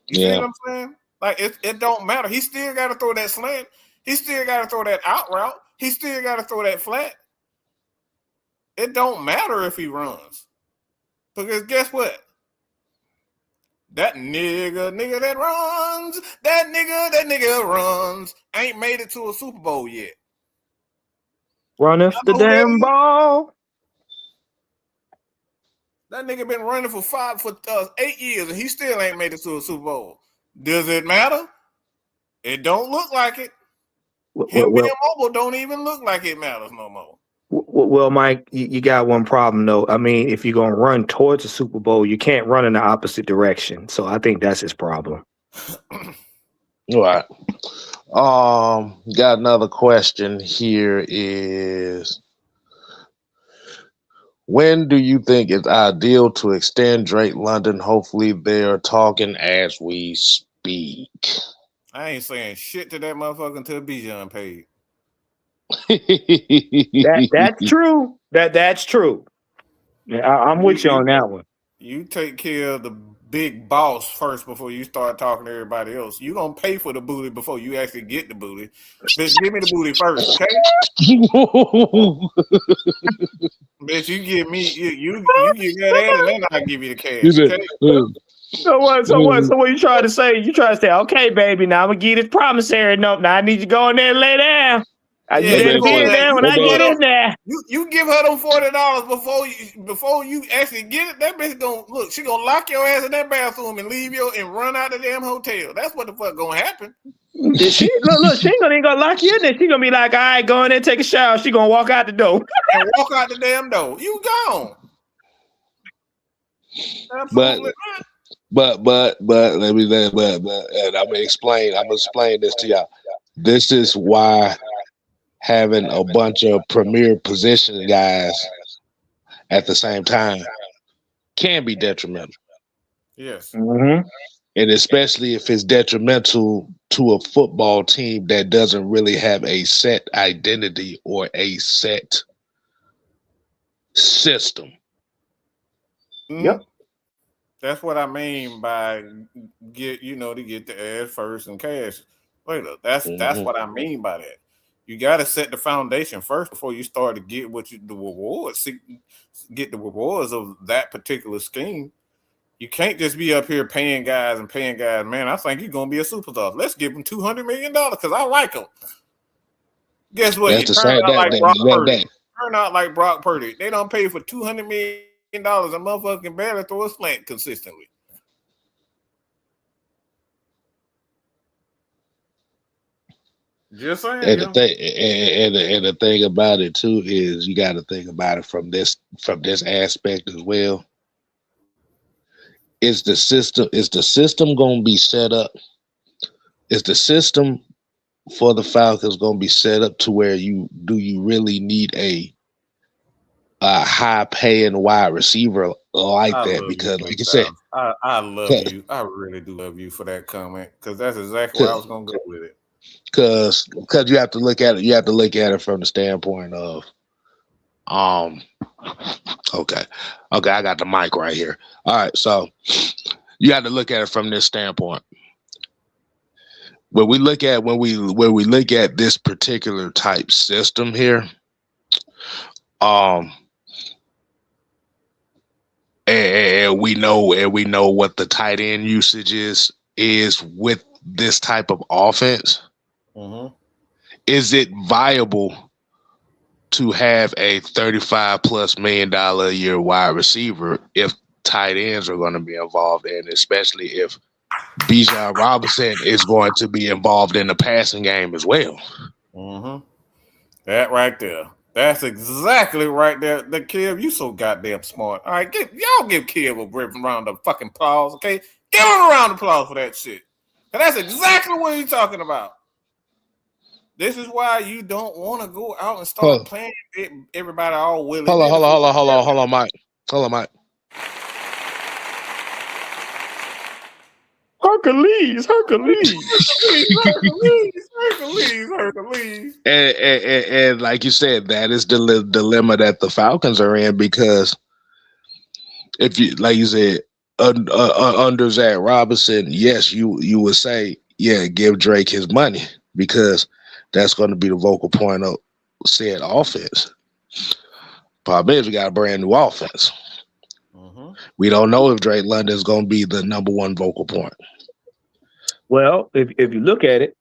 You see what I'm saying? Like it don't matter. He still got to throw that slant. He still got to throw that out route. He still got to throw that flat. It don't matter if he runs, because guess what? That nigga that runs, that nigga runs, ain't made it to a Super Bowl yet. Run us the damn ball. That nigga been running for 8 years, and he still ain't made it to a Super Bowl. Does it matter? It don't look like it. Him being mobile don't even look like it matters no more. Well, Mike, you got one problem though. I mean, if you're gonna run towards the Super Bowl, you can't run in the opposite direction. So I think that's his problem. All right. Got another question here is, when do you think it's ideal to extend Drake London? Hopefully they are talking as we speak. I ain't saying shit to that motherfucker until Bijan paid. That's true. That's true. Yeah, I'm with you on that one. You take care of the big boss first before you start talking to everybody else. You gonna pay for the booty before you actually get the booty. Bitch, give me the booty first, okay? Bitch, you give me you give that ass, and then I'll give you the cash. Okay? So what you trying to say? You trying to say, okay, baby, now I'm gonna give this promissory note. Now I need you to go in there and lay down. I need to get in there when I get in there. You give her them $40 before you actually get it. That bitch gonna look. She gonna lock your ass in that bathroom and leave you and run out the damn hotel. That's what the fuck gonna happen. She ain't gonna lock you in there. She gonna be like, all right, go in there, take a shower. She gonna walk out the door and walk out the damn door. You gone. Absolutely. But let me and I'm gonna explain this to y'all. This is why having a bunch of premier position guys at the same time can be detrimental. Yes. Mm-hmm. And especially if it's detrimental to a football team that doesn't really have a set identity or a set system. Yep. That's what I mean by to get the ass first and cash later. That's what I mean by that. You got to set the foundation first before you start to get the rewards. Get the rewards of that particular scheme. You can't just be up here paying guys. Man, I think he's gonna be a superstar. Let's give him $200 million because I like him. Guess what? He turned out like Brock Purdy. Turned out like Brock Purdy. They don't pay for $200 million. A motherfucker can barely throw a slant consistently. Just saying. And the thing about it too is you got to think about it from this aspect as well. Is the system going to be set up? Is the system for the Falcons going to be set up to where you really need a high paying wide receiver like that? Because like you said, I love you. I really do love you for that comment, because that's exactly where I was gonna go with it. Because you have to look at it. You have to look at it from the standpoint of, okay, I got the mic right here. All right, so you have to look at it from this standpoint. When we look at this particular type system here, and we know what the tight end usage is with this type of offense. Mm-hmm. Is it viable to have a $35+ million a year wide receiver if tight ends are going to be involved, and especially if Bijan Robinson is going to be involved in the passing game as well? Mm-hmm. That right there. That's exactly right there. The Kev, you so goddamn smart. All right, y'all give Kev a round of fucking applause, okay? Give him a round of applause for that shit. And that's exactly what he's talking about. This is why you don't want to go out and start playing everybody all willing. Hold on, Mike. Hercules. And like you said, that is the dilemma that the Falcons are in, because if you, like you said, under Zach Robinson, yes, you would say, yeah, give Drake his money, because that's going to be the vocal point of said offense. Problem is, we got a brand new offense. Mm-hmm. We don't know if Drake London is going to be the number one vocal point. Well, if you look at it,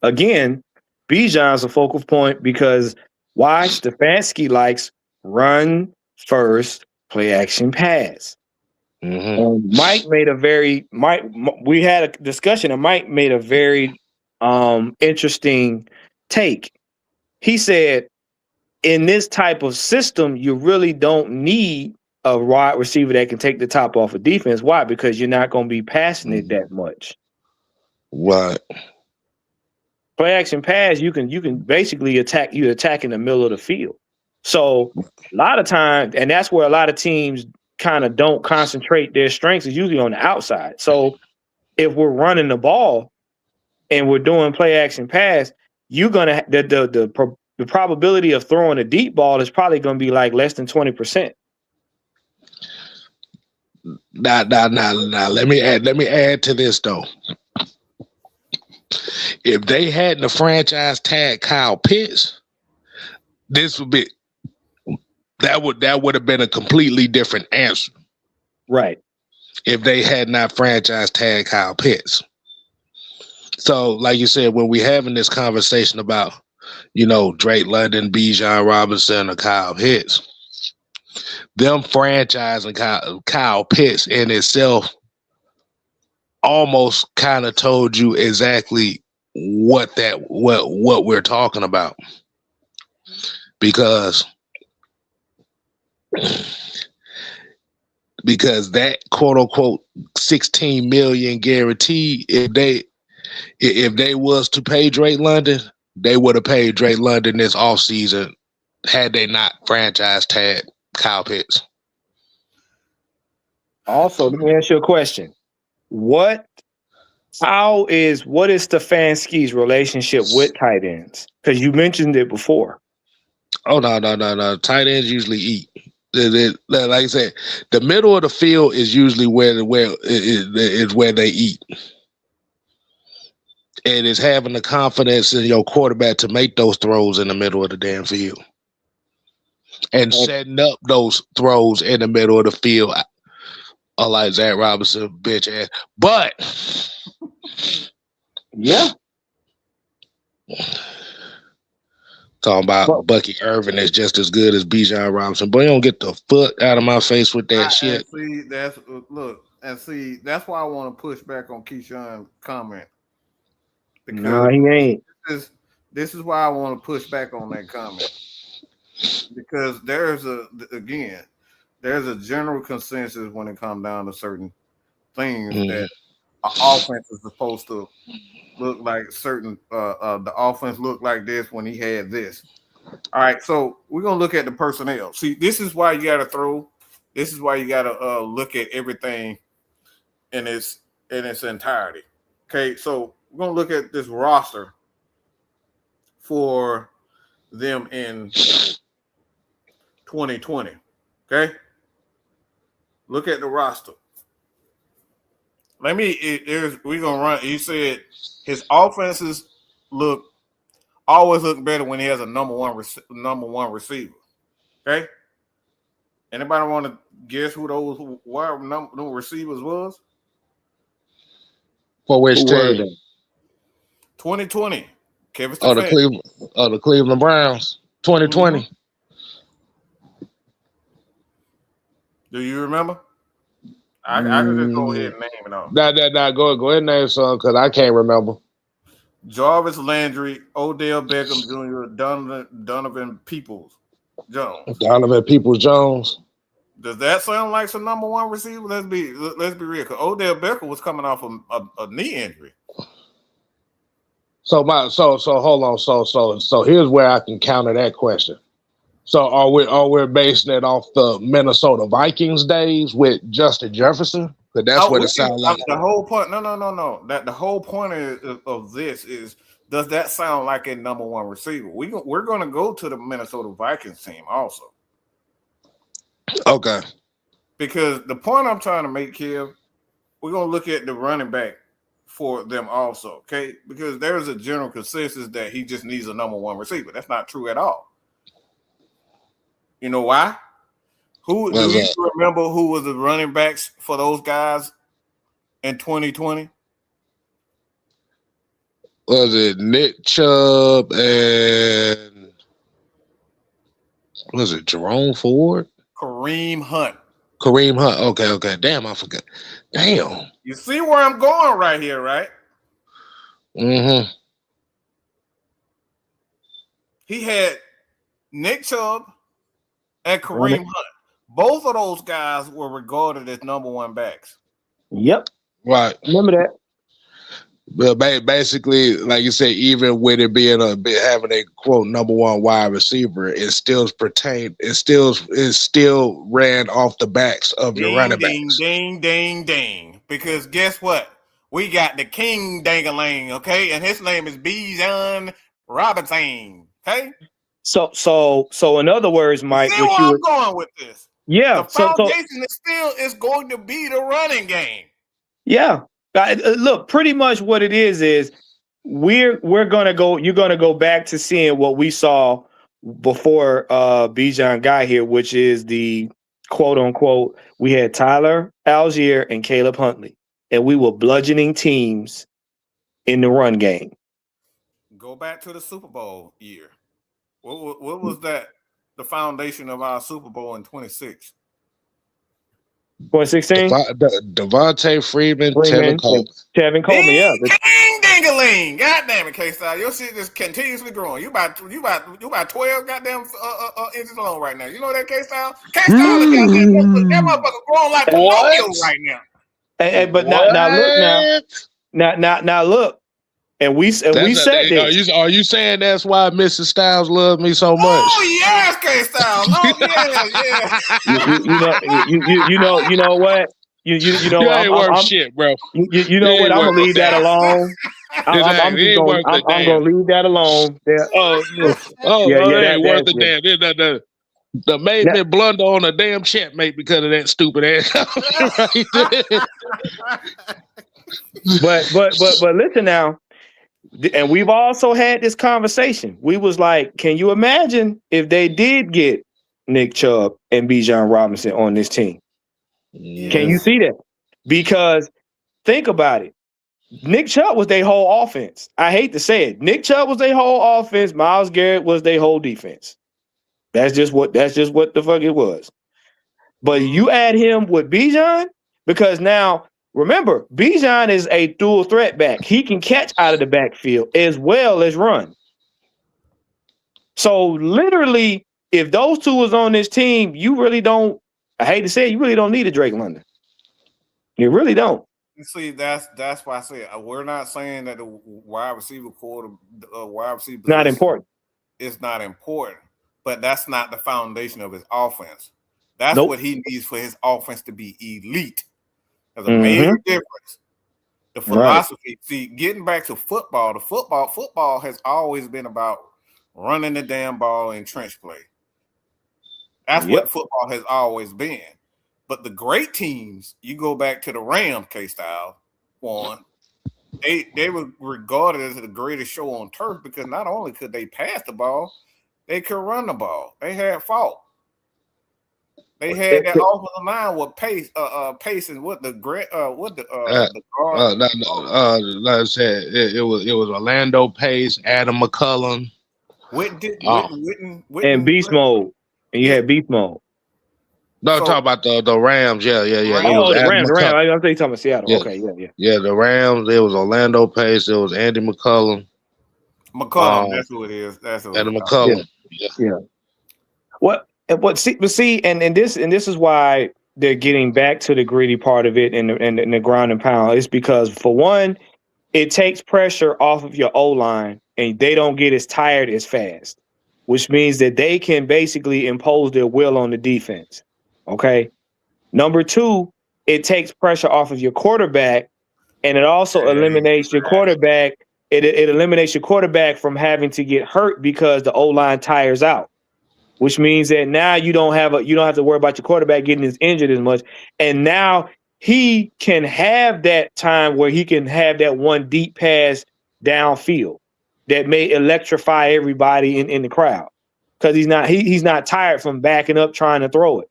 again, Bijan's a focal point because why? Stefanski likes run first, play action pass. Mm-hmm. And we had a discussion, and Mike made a very interesting take. He said, in this type of system, you really don't need a wide receiver that can take the top off of defense. Why? Because you're not going to be passing it that much. Right. Play action pass, you can basically attack in the middle of the field. So a lot of times, and that's where a lot of teams kind of don't concentrate their strengths is usually on the outside. So if we're running the ball and we're doing play action pass, you're gonna the probability of throwing a deep ball is probably gonna be like less than 20%. Nah. Let me add to this though. If they hadn't the franchise tag Kyle Pitts, this would be that would have been a completely different answer. Right. If they had not franchise tag Kyle Pitts. So, like you said, when we're having this conversation about, Drake London, Bijan Robinson, or Kyle Pitts, them franchising Kyle Pitts in itself almost kind of told you exactly what we're talking about, because that quote unquote 16 million guarantee, if they was to pay Drake London, they would have paid Drake London this offseason had they not franchise tagged Kyle Pitts. Also, let me ask you a question. What is Stefanski's relationship with tight ends? Because you mentioned it before. Oh, no. Tight ends usually eat. Like I said, the middle of the field is usually where they eat. And it's having the confidence in your quarterback to make those throws in the middle of the damn field. And setting up those throws in the middle of the field. Unlike Zach Robinson, bitch ass. But yeah. Talking about Bucky Irvin is just as good as Bijan Robinson. Boy, you don't get the foot out of my face with that shit. That's why I want to push back on Keyshawn's comment. No, he ain't. This is why I want to push back on that comment. Because there's a general consensus when it comes down to certain things that an offense is supposed to look like certain the offense looked like this when he had this. All right, so we're gonna look at the personnel. See, this is why you gotta look at everything in its entirety. Okay, so we're gonna look at this roster for them in 2020. Okay, look at the roster. We're gonna run. He said his offenses always look better when he has a number one receiver. Okay. Anybody want to guess who those receivers was? For which team? 2020. Kevin Stefanski. The Cleveland Browns. 2020. Mm-hmm. Do you remember? I can just go ahead and name it off. Go ahead and name some because I can't remember. Jarvis Landry, Odell Beckham Jr., Donovan Peoples-Jones. Donovan Peoples-Jones. Does that sound like some number one receiver? Let's be real. Because Odell Beckham was coming off a knee injury. So hold on. So here's where I can counter that question. So are we basing it off the Minnesota Vikings days with Justin Jefferson? But that's what it sounds like. The whole point. No. The whole point of this is, does that sound like a number one receiver? We're going to go to the Minnesota Vikings team also. Okay. Because the point I'm trying to make here, we're going to look at the running back for them also. Okay, because there's a general consensus that he just needs a number one receiver. That's not true at all. You know why? Do you remember who was the running backs for those guys in 2020? Was it Nick Chubb and was it Jerome Ford? Kareem Hunt. Okay. Damn, I forgot. Damn. You see where I'm going right here, right? Mm-hmm. He had Nick Chubb and Kareem Hunt. Both of those guys were regarded as number one backs. Yep. Right. Remember that. But basically, like you said, even with it being having a quote #1 wide receiver, it still ran off the backs of your running backs. Ding. Because guess what? We got the king dangalang, okay? And his name is Bijan Robinson. Okay? So in other words, Mike, see where I'm going with this. Yeah. The foundation is going to be the running game. Yeah. Look, pretty much what it is we're gonna go. You're gonna go back to seeing what we saw before Bijan got here, which is the quote unquote. We had Tyler Algier and Caleb Huntley, and we were bludgeoning teams in the run game. Go back to the Super Bowl year. What was that? The foundation of our Super Bowl in 26. 2016? Devontae Freeman, Tevin Coleman. Yeah. King dingaling. God damn it, K-Style. Your shit just continuously growing. You about 12 goddamn inches long right now. You know that, K-Style? K-Style, that motherfucker growing like Pinocchio right now. But now look now look. And we said this. Are you saying that's why Mrs. Styles loves me so much? Oh yes, K-Style. Oh yeah. You know what? You know ain't worth shit, bro. You know what? I'm gonna leave that alone. I'm gonna leave that alone. Yeah. That ain't worth the damn. The made me blunder on a damn checkmate because of that stupid ass. But listen now. And we've also had this conversation. We was like, can you imagine if they did get Nick Chubb and Bijan Robinson on this team? Yes. Can you see that? Because think about it. Nick Chubb was their whole offense. I hate to say it. Nick Chubb was their whole offense. Myles Garrett was their whole defense. That's just what the fuck it was. But you add him with Bijan, because now remember, Bijan is a dual threat back. He can catch out of the backfield as well as run. So literally, if those two was on this team, you really don't, I hate to say it, you really don't need a Drake London. You really don't. See, that's why I say we're not saying that the wide receiver not important. It's not important, but that's not the foundation of his offense. That's what he needs for his offense to be elite. There's a major difference. The philosophy, see, getting back to football, football has always been about running the damn ball in trench play. That's what football has always been. But the great teams, you go back to the Rams, K-Style, they were regarded as the greatest show on turf because not only could they pass the ball, they could run the ball. They had fault. They had that offensive line with pace and what the guard. Like I said, it was Orlando Pace, Adam McCullum, Witten, and beast mode. And you had beast mode. No, talk about the Rams. Yeah. It was the Rams. I think you're talking about Seattle. Yeah. Okay, yeah. Yeah, the Rams. It was Orlando Pace. It was Andy McCullum. That's who it is. That's who Andy McCullum. Yeah. But see, and this is why they're getting back to the gritty part of it and the ground and pound. It's because, for one, it takes pressure off of your O-line and they don't get as tired as fast, which means that they can basically impose their will on the defense. Okay. Number two, it takes pressure off of your quarterback, and it also eliminates your quarterback. It eliminates your quarterback from having to get hurt because the O-line tires out, which means that now you don't have to worry about your quarterback getting injured as much. And now he can have that time where he can have that one deep pass downfield that may electrify everybody in the crowd, because he's not tired from backing up trying to throw it.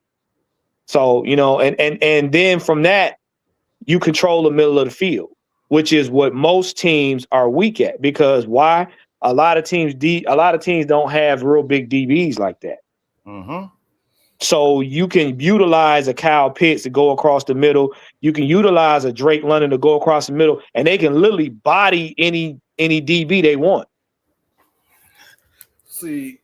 So, and then from that, you control the middle of the field, which is what most teams are weak at. Because why? A lot of teams don't have real big DBs like that. Mm-hmm. So you can utilize a Kyle Pitts to go across the middle. You can utilize a Drake London to go across the middle, and they can literally body any DB they want. See,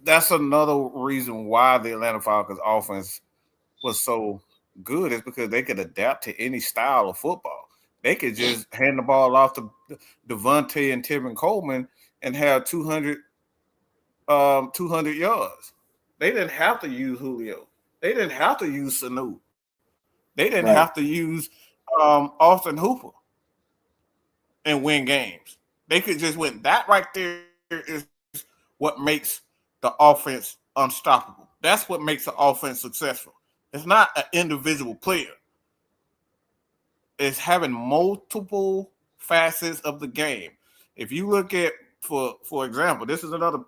that's another reason why the Atlanta Falcons offense was so good, is because they could adapt to any style of football. They could just hand the ball off to Devontae and Tevin Coleman and have 200 yards. They didn't have to use Julio. They didn't have to use Sanu. They didn't have to use Austin Hooper and win games. They could just win. That right there is what makes the offense unstoppable. That's what makes the offense successful. It's not an individual player. It's having multiple facets of the game. If you look at, for example, this is another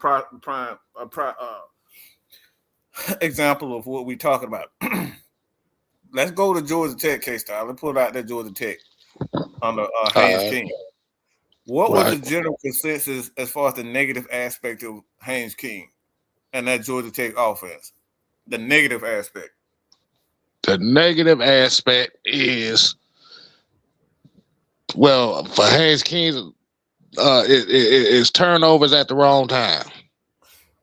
example of what we're talking about. Let's go to Georgia Tech, K-Star. Let's pull out that Georgia Tech under Haynes King. What was the general consensus as far as the negative aspect of Haynes King and that Georgia Tech offense? The negative aspect. The negative aspect is, well, for Haynes King, it's turnovers at the wrong time.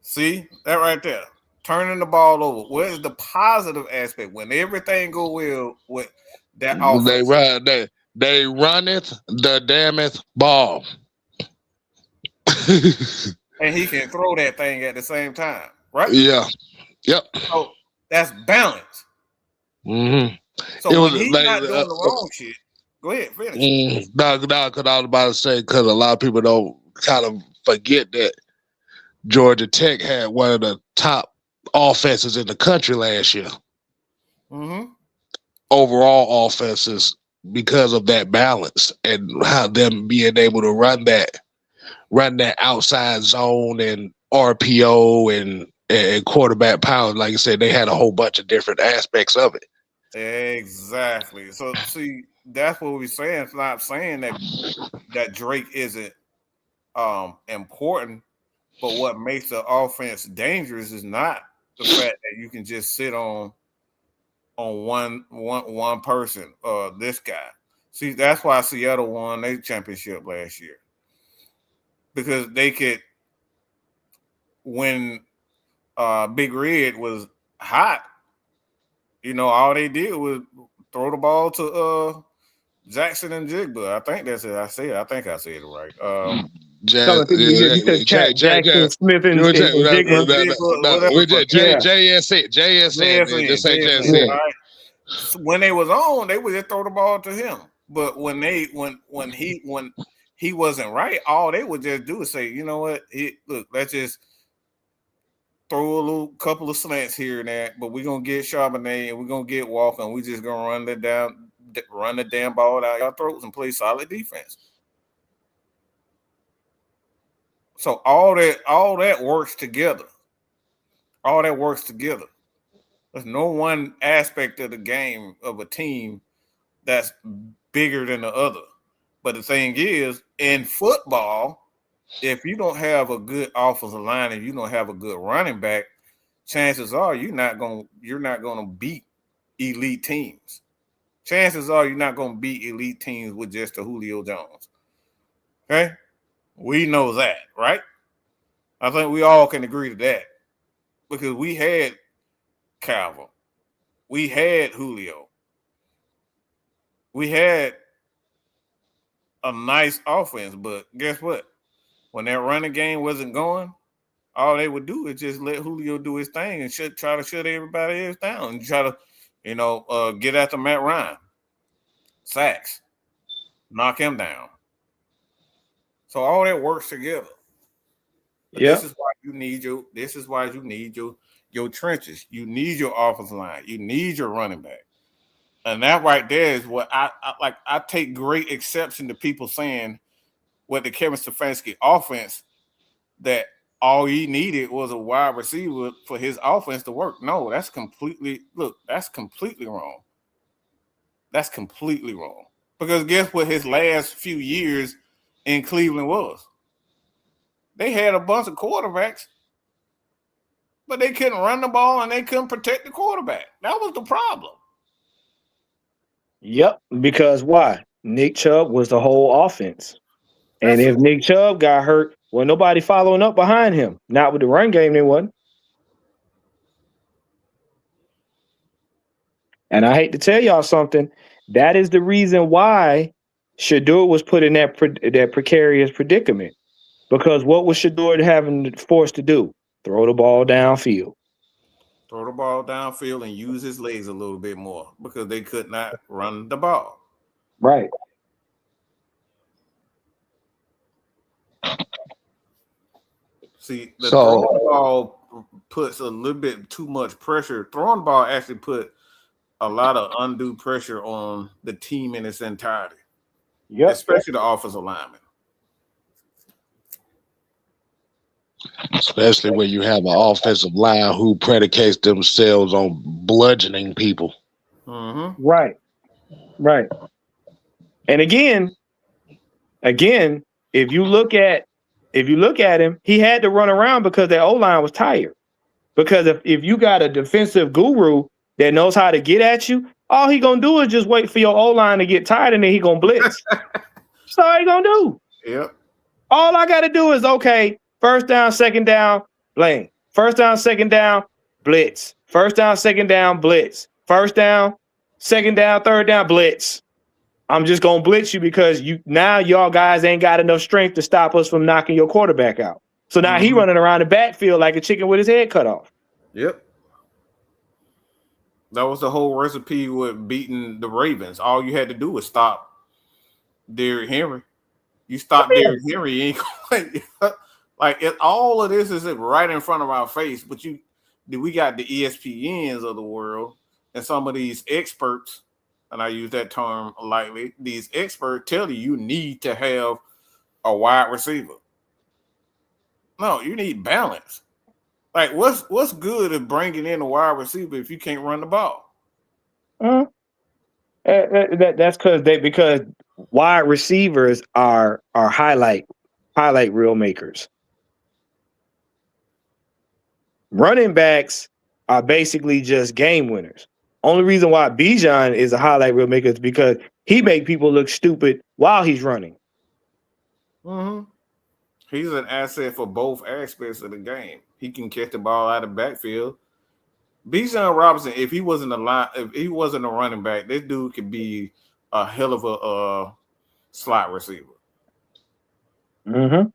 See that right there, turning the ball over. What is the positive aspect when everything go well with that offense? They run it the damneth ball, and he can throw that thing at the same time, right? Yeah. Yep. So that's balance. Mm-hmm. So when he's not doing the wrong shit, go ahead, finish. No, because I was about to say, because a lot of people don't kind of forget that Georgia Tech had one of the top offenses in the country last year. Mm-hmm. Overall offenses, because of that balance and how them being able to run that outside zone and RPO and quarterback power. Like I said, they had a whole bunch of different aspects of it. Exactly. So see, that's what we're saying. It's not saying that Drake isn't important, but what makes the offense dangerous is not the fact that you can just sit on one person or this guy. See, that's why Seattle won their championship last year. Because they could, when Big Red was hot, all they did was throw the ball to Jackson and Jigba. I think that's it. I think I said it right. Jackson Smith and Jigba. JSN. Just say JSN. Right. So when they was on, they would just throw the ball to him. But when he wasn't right, all they would just do is say, you know what? Look, let's just throw a little couple of slants here and there, but we're gonna get Charbonnet and we're gonna get Walker, and we just gonna run the damn ball out your throats and play solid defense. So all that works together. All that works together. There's no one aspect of the game of a team that's bigger than the other. But the thing is, in football, if you don't have a good offensive line and you don't have a good running back, chances are you're not gonna beat elite teams. Chances are you're not gonna beat elite teams with just a Julio Jones. Okay? We know that, right? I think we all can agree to that. Because we had Calvin. We had Julio. We had a nice offense, but guess what? When that running game wasn't going, all they would do is just let Julio do his thing and try to shut everybody else down and try to, get after Matt Ryan. Sacks. Knock him down. So all that works together. Yeah. This is why you need your trenches. You need your offensive line. You need your running back. And that right there is what I like. I take great exception to people saying with the Kevin Stefanski offense that all he needed was a wide receiver for his offense to work. No, that's completely wrong. That's completely wrong. Because guess what his last few years in Cleveland was? They had a bunch of quarterbacks, but they couldn't run the ball and they couldn't protect the quarterback. That was the problem. Yep, because why? Nick Chubb was the whole offense. And if Nick Chubb got hurt, well, nobody following up behind him. Not with the run game, they wasn't. And I hate to tell y'all something. That is the reason why Shedeur was put in that precarious predicament because what was Shedeur having forced to do? Throw the ball downfield. Throw the ball downfield and use his legs a little bit more because they could not run the ball. Right. See, the throwing ball puts a little bit too much pressure. Throwing ball actually put a lot of undue pressure on the team in its entirety. Yep. Especially the offensive lineman. Especially when you have an offensive line who predicates themselves on bludgeoning people. Mm-hmm. Right. And again, if you look at him, he had to run around because the O-line was tired. Because if you got a defensive guru that knows how to get at you, all he gonna do is just wait for your O-line to get tired and then he gonna blitz. That's all he gonna do. Yep. All I gotta do is, okay, first down, second down, blank. First down, second down, blitz. First down, second down, blitz. First down, second down, third down, blitz. I'm just gonna blitz you because y'all guys ain't got enough strength to stop us from knocking your quarterback out. So now he running around the backfield like a chicken with his head cut off. Yep. That was the whole recipe with beating the Ravens. All you had to do was stop Derrick Henry. You stop Derrick Henry, you ain't going all of this is right in front of our face. But we got the ESPNs of the world and some of these experts, and I use that term lightly. These experts tell you need to have a wide receiver. No, you need balance. Like, what's good at bringing in a wide receiver if you can't run the ball? That's because wide receivers are highlight reel makers. Running backs are basically just game winners. Only reason why Bijan is a highlight reel maker is because he make people look stupid while he's running. Mm-hmm. He's an asset for both aspects of the game. He can catch the ball out of the backfield. Bijan Robinson, if he wasn't a running back, this dude could be a hell of a slot receiver. Mm-hmm.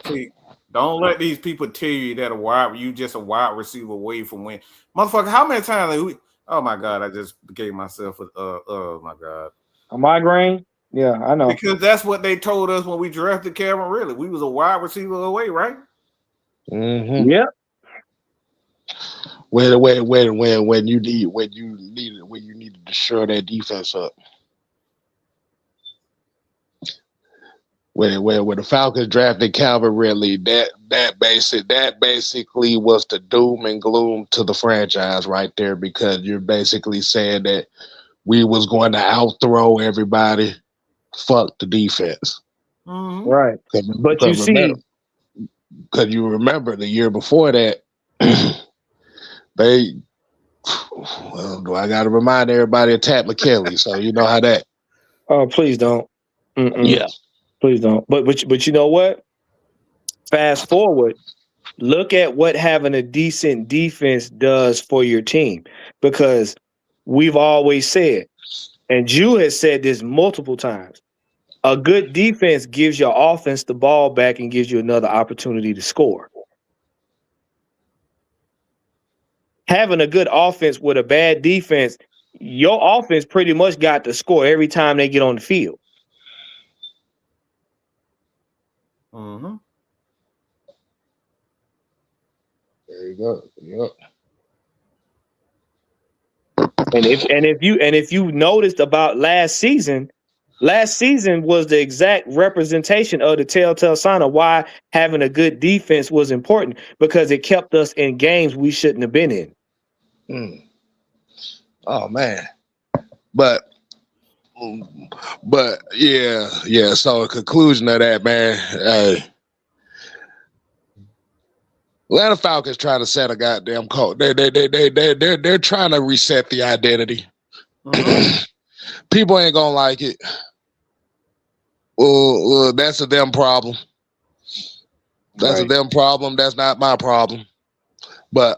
See, don't let these people tell you that you just a wide receiver away from win. Motherfucker, how many times oh my God, I just gave myself oh my God. A migraine? Yeah, I know. Because that's what they told us when we drafted Calvin Ridley. We was a wide receiver away, right? Mm-hmm. Yep. When you needed to shore that defense up. When the Falcons drafted Calvin Ridley, that basically was the doom and gloom to the franchise right there, because you're basically saying that we was going to outthrow everybody. Fuck the defense. Mm-hmm. Right. But you see, because you remember the year before that, do I got to remind everybody of Tat McKinley? So you know how that. Oh, please don't. Mm-mm. Yeah. Please don't. But you know what? Fast forward, look at what having a decent defense does for your team. Because we've always said, and Jew has said this multiple times, a good defense gives your offense the ball back and gives you another opportunity to score. Having a good offense with a bad defense, your offense pretty much got to score every time they get on the field. Mm-hmm. There you go. Yep. And if you noticed about last season was the exact representation of the telltale sign of why having a good defense was important, because it kept us in games we shouldn't have been in. Oh man. But yeah. So in conclusion of that, man, Atlanta Falcons trying to set a goddamn code. They're trying to reset the identity. Mm-hmm. People ain't gonna like it. Well, that's a them problem. That's a them problem. That's not my problem. But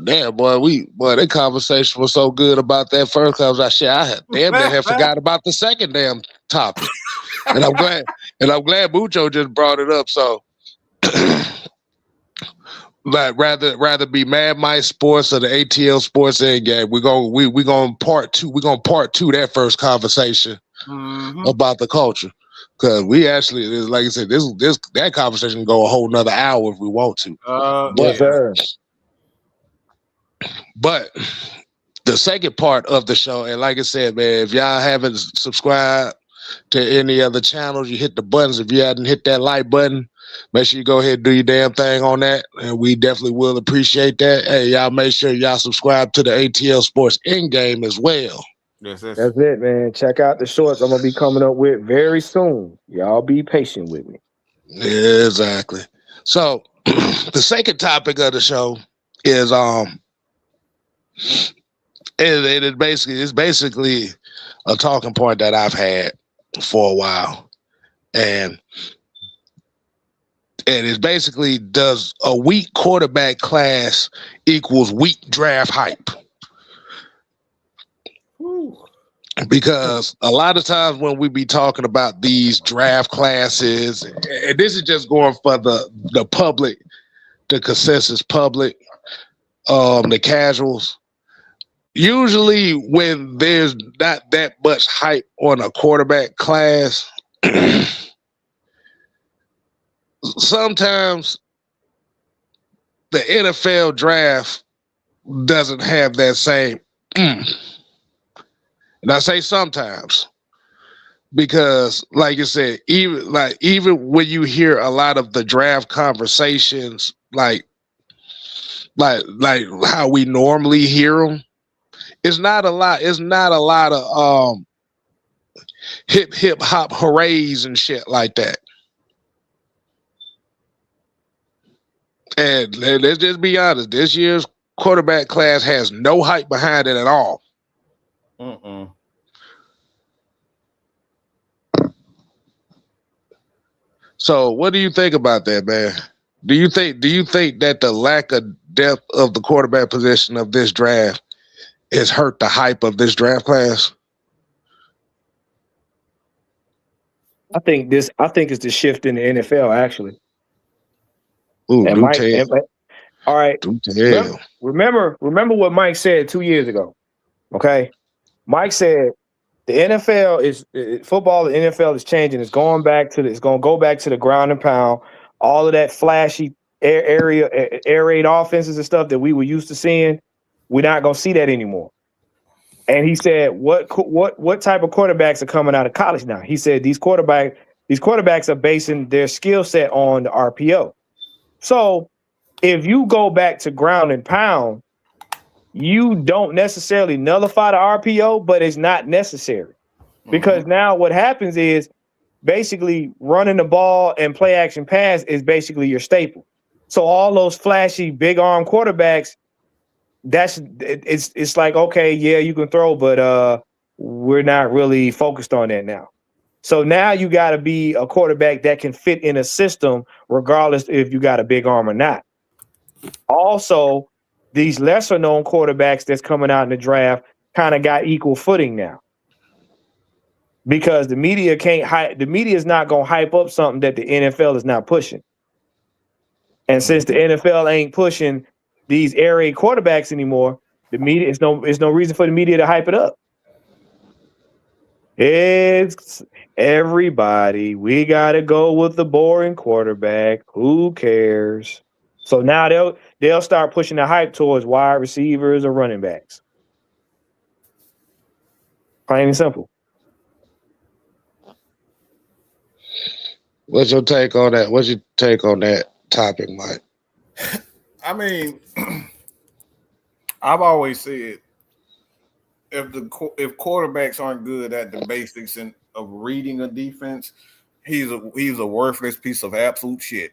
Damn, boy, that conversation was so good about that first conversation. I had damn near had forgot about the second damn topic. And I'm glad Mucho just brought it up. So like rather be Mad Mike Sports or the ATL Sports End Game. We're gonna part two that first conversation about the culture. Cause we actually, like I said, that conversation can go a whole nother hour if we want to. Yes, sir. But the second part of the show, and like I said, man, if y'all haven't subscribed to any other channels, you hit the buttons. If you hadn't hit that like button, make sure you go ahead and do your damn thing on that. And we definitely will appreciate that. Hey, y'all make sure y'all subscribe to the ATL Sports Endgame as well. Yes, that's it, man. Check out the shorts I'm gonna be coming up with very soon. Y'all be patient with me. Exactly. So the second topic of the show is it's basically a talking point that I've had for a while, and it's basically, does a weak quarterback class equals weak draft hype? Because a lot of times when we be talking about these draft classes, and this is just going for the public, the consensus public, the casuals. Usually when there's not that much hype on a quarterback class, sometimes the NFL draft doesn't have that same. And I say sometimes because, like you said, even when you hear a lot of the draft conversations, like how we normally hear them, it's not a lot. It's not a lot of hip hop hoorays and shit like that. And let's just be honest, this year's quarterback class has no hype behind it at all. So what do you think about that, man? Do you think that the lack of depth of the quarterback position of this draft has hurt the hype of this draft class? I think it's the shift in the NFL, actually. Ooh, and Mike, all right. Remember what Mike said 2 years ago. Okay, Mike said the NFL is football. The NFL is changing. It's going to go back to the ground and pound. All of that flashy air raid offenses and stuff that we were used to seeing, we're not going to see that anymore. And he said, what type of quarterbacks are coming out of college now? He said these quarterbacks are basing their skill set on the RPO. So if you go back to ground and pound, you don't necessarily nullify the RPO, but it's not necessary. Because now what happens is basically running the ball and play action pass is basically your staple. So all those flashy big arm quarterbacks, it's like, okay, yeah, you can throw, but we're not really focused on that now. So now you got to be a quarterback that can fit in a system regardless if you got a big arm or not. Also, these lesser known quarterbacks that's coming out in the draft kind of got equal footing now. Because the media is not going to hype up something that the NFL is not pushing. And since the NFL ain't pushing these air raid quarterbacks anymore, the media is no reason for the media to hype it up. It's everybody. We got to go with the boring quarterback. Who cares? So now they'll start pushing the hype towards wide receivers or running backs. Plain and simple. What's your take on that? What's your take on that topic, Mike? I mean, I've always said if quarterbacks aren't good at the basics of reading a defense, he's a worthless piece of absolute shit.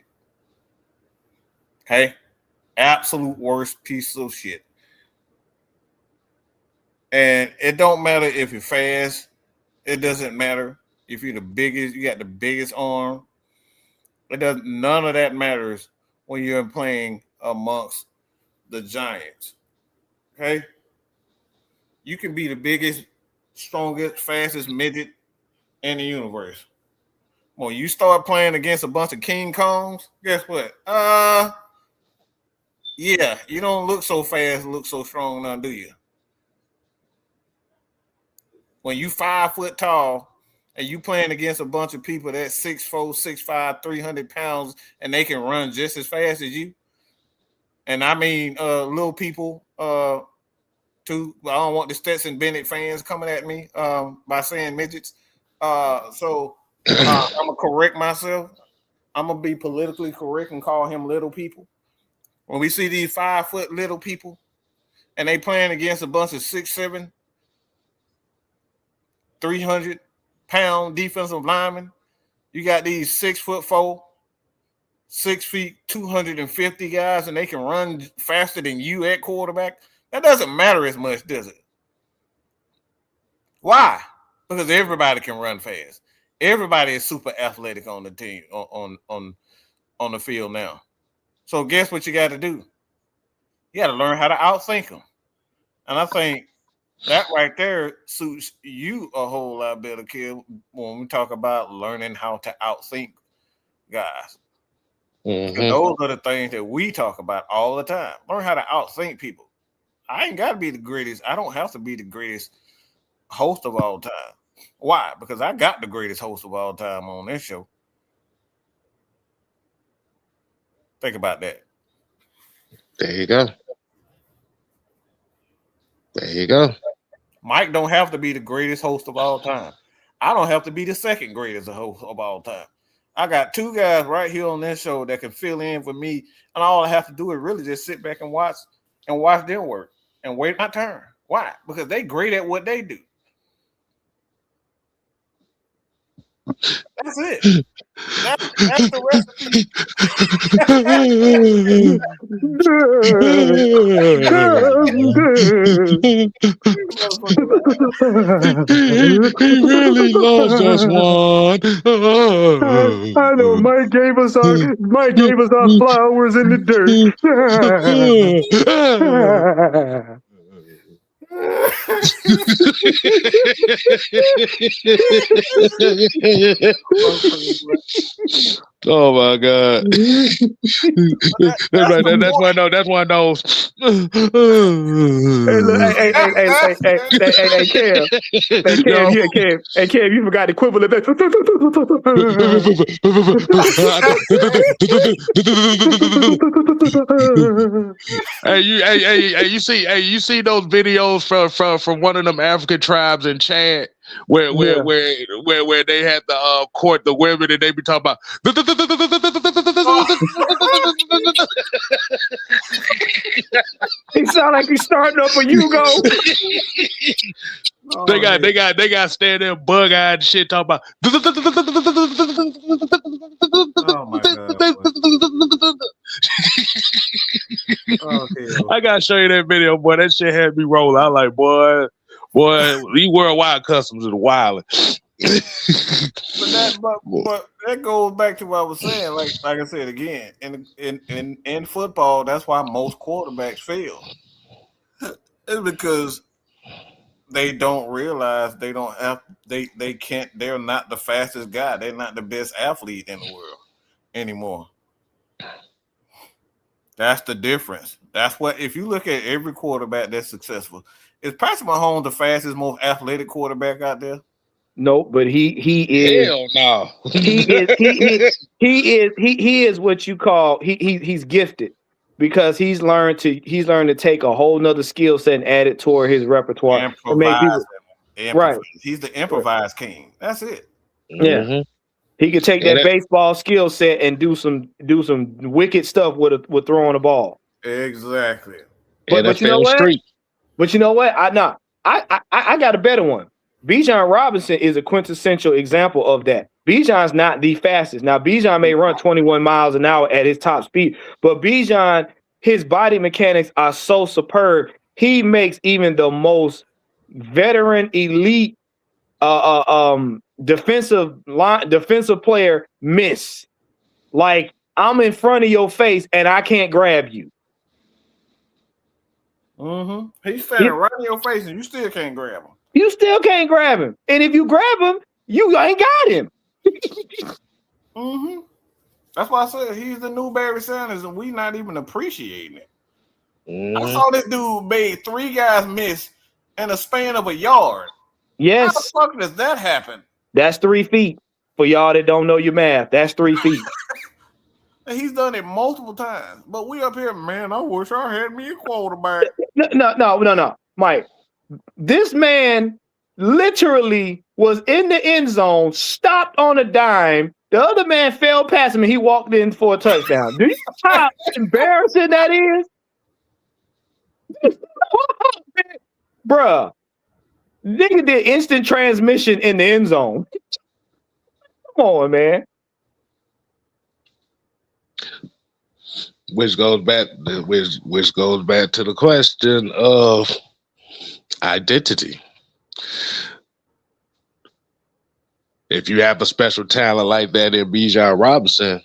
Okay? Absolute worst piece of shit. And it don't matter if you're fast. It doesn't matter if you're you got the biggest arm. None of that matters when you're playing amongst the Giants. Okay? You can be the biggest, strongest, fastest midget in the universe. When you start playing against a bunch of King Kongs, guess what? Yeah, you don't look so fast, look so strong now, do you? When you 5 foot tall and you playing against a bunch of people that's 6'4", 6'5", 300 pounds, and they can run just as fast as you. And I mean, little people, too. I don't want the Stetson Bennett fans coming at me by saying midgets. So I'm gonna correct myself. I'm gonna be politically correct and call him little people. When we see these 5 foot little people, and they playing against a bunch of 6'7", 300-pound defensive linemen, you got these 6'4", 6 feet, 250 guys, and they can run faster than you at quarterback. That doesn't matter as much, does it? Why? Because everybody can run fast. Everybody is super athletic on the team, on the field now. So guess what you got to do? You got to learn how to outthink them. And I think that right there suits you a whole lot better, kid, when we talk about learning how to outthink guys. Mm-hmm. Those are the things that we talk about all the time. Learn how to outthink people. I ain't got to be the greatest. I don't have to be the greatest host of all time. Why? Because I got the greatest host of all time on this show. Think about that. There you go. There you go. Mike don't have to be the greatest host of all time. I don't have to be the second greatest host of all time. I got 2 guys right here on this show that can fill in for me, and all I have to do is really just sit back and watch them work and wait my turn. Why? Because they great at what they do. That's it. That's the recipe. He really loves us one. I know Mike gave us our flowers in the dirt. Oh my God! That's one of those. Hey, Kev, you forgot the equivalent. You see those videos from one of them African tribes in Chad where they had to court the women and they be talking about He sound like he's starting up a Yugo. They got stand there bug eyed and shit talking about. Oh my God. I gotta show you that video, boy. That shit had me rolling. I like, boy, these worldwide customs are wild. But that goes back to what I was saying. Like I said again, in football, that's why most quarterbacks fail. It's because they don't realize they can't. They're not the fastest guy. They're not the best athlete in the world anymore. That's the difference. That's what, if you look at every quarterback that's successful, is Patrick Mahomes the fastest, most athletic quarterback out there? No, but he is. Hell no. He is what you call he's gifted because he's learned to take a whole nother skill set and add it toward his repertoire. Right. He's the improvised king. That's it. Yeah. Mm-hmm. He could take that baseball skill set and do some wicked stuff with throwing a ball. Exactly. But you know what? But you know what? I got a better one. Bijan Robinson is a quintessential example of that. Bijan's not the fastest. Now, Bijan may run 21 miles an hour at his top speed, but Bijan, his body mechanics are so superb. He makes even the most veteran, elite, defensive player miss. Like, I'm in front of your face and I can't grab you. Mm-hmm. He's standing right in your face, and you still can't grab him. You still can't grab him, and if you grab him, you ain't got him. Mm-hmm. That's why I said he's the new Barry Sanders, and we not even appreciating it. I saw this dude made 3 guys miss in a span of a yard. Yes. How the fuck does that happen? That's 3 feet. For y'all that don't know your math, that's 3 feet. And he's done it multiple times. But we up here, man, I wish I had me a quarterback. No. Mike, this man literally was in the end zone, stopped on a dime. The other man fell past him and he walked in for a touchdown. Do you know how embarrassing that is? Bruh, nigga did instant transmission in the end zone. Come on, man. Which goes back to the question of identity. If you have a special talent like that in Bijan Robinson,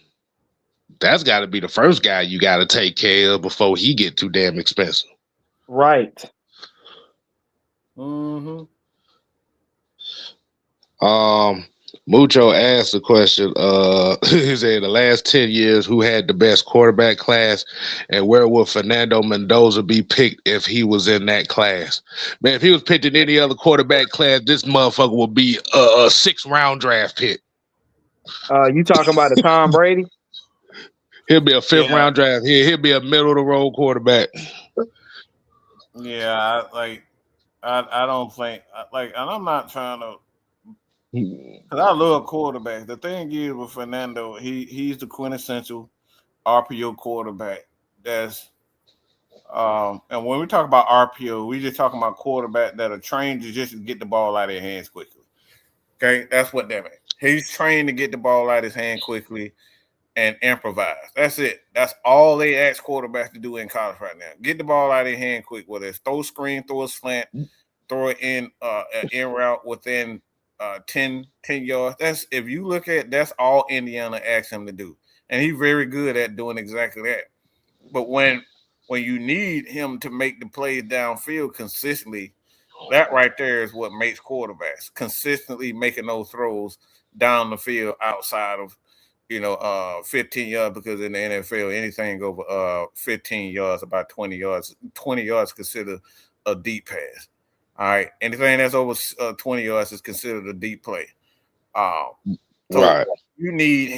that's got to be the first guy you got to take care of before he get too damn expensive. Right. Mm-hmm. Mucho asked the question, he said the last 10 years, who had the best quarterback class and where would Fernando Mendoza be picked if he was in that class? Man, if he was picked in any other quarterback class, this motherfucker would be a 6th-round draft pick. You talking about a Tom Brady? He'll be a 5th-round draft. He'll be a middle-of-the-road quarterback. Yeah, I don't think, and I'm not trying to, because I love quarterbacks. The thing is with Fernando, he's the quintessential RPO quarterback. That's and when we talk about RPO, we just talking about quarterback that are trained to just get the ball out of their hands quickly. Okay, that's what that means. He's trained to get the ball out of his hand quickly and improvise. That's it. That's all they ask quarterbacks to do in college right now. Get the ball out of their hand quick, whether it's throw screen, throw a slant, throw it in an in route within 10 yards. That's, if you look at, that's all Indiana asks him to do. And he's very good at doing exactly that. But when you need him to make the plays downfield consistently, that right there is what makes quarterbacks consistently making those throws down the field outside of 15 yards, because in the NFL, anything over 15 yards, about 20 yards considered a deep pass. All right. Anything that's over 20 yards is considered a deep play. Right. You need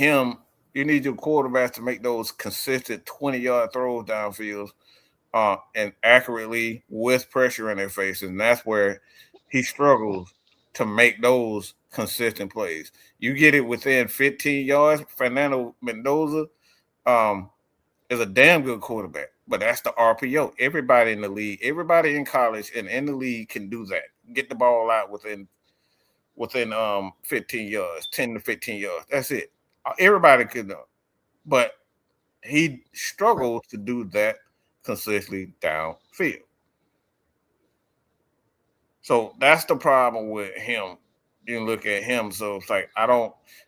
your quarterbacks to make those consistent 20-yard throws downfield and accurately with pressure in their faces. And that's where he struggles to make those consistent plays. You get it within 15 yards, Fernando Mendoza is a damn good quarterback. But that's the RPO. Everybody in the league, everybody in college and in the league can do that. Get the ball out within 15 yards, 10 to 15 yards. That's it. Everybody can do it. But he struggles to do that consistently downfield. So that's the problem with him. You look at him. So it's like,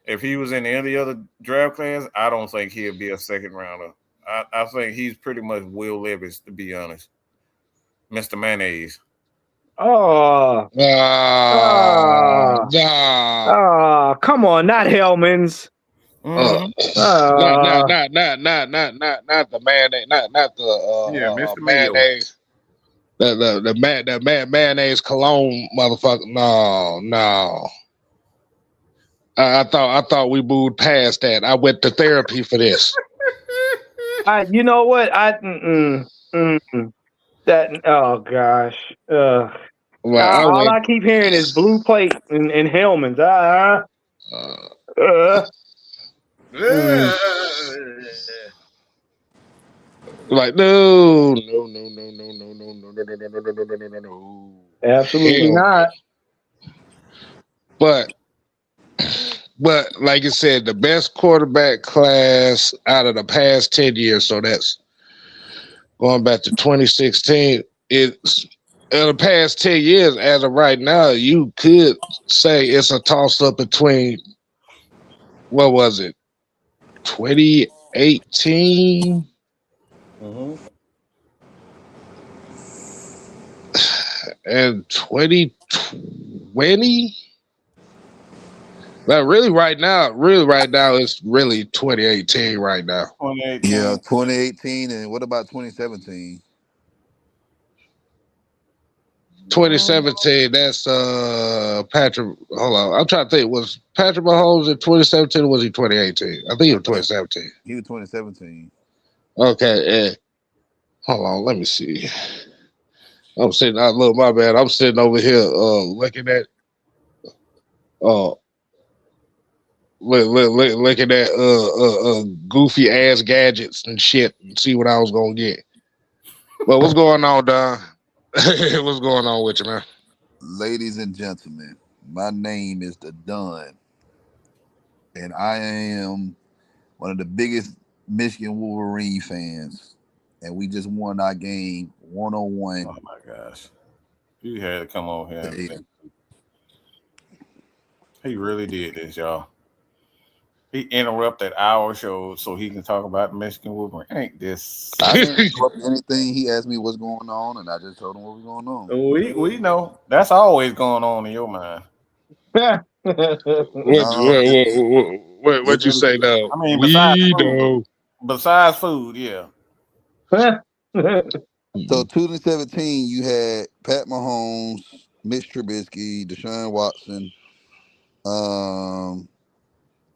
if he was in any other draft class, I don't think he'd be a 2nd rounder. I think he's pretty much Will Levis, to be honest. Mr. Mayonnaise. Come on, not Hellman's. Not the mayonnaise, not the mayonnaise. The mayonnaise cologne, motherfucker. No. I thought we moved past that. I went to therapy for this. You know what? That, oh gosh. All I keep hearing is blue plate and Hellman's. Like no. Absolutely not. But like you said, the best quarterback class out of the past 10 years, so that's going back to 2016, it's in the past 10 years, as of right now, you could say it's a toss-up between, what was it, 2018? And 2020. Like really right now, it's really 2018 right now. 2018. Yeah, 2018, and what about 2017? 2017, that's Patrick. Hold on, I'm trying to think. Was Patrick Mahomes in 2017 or was he 2018? I think he was 2017. He was 2017. Okay, and hold on, let me see. I'm sitting out. Look, my bad. I'm sitting over here looking at uh looking at goofy ass gadgets and shit and see what I was gonna get. But what's going on, Don? What's going on with you, man? Ladies and gentlemen, my name is the Don, and I am one of the biggest Michigan Wolverine fans. And we just won our game 101. Oh my gosh. You had to come on here and think. He really did this, y'all. He interrupted our show so he can talk about Michigan Wolverine. Ain't this? I didn't interrupt anything. He asked me what's going on, and I just told him what was going on. We know that's always going on in your mind. What you say now? I mean, Besides food, yeah. So 2017, you had Pat Mahomes, Mitch Trubisky, Deshaun Watson,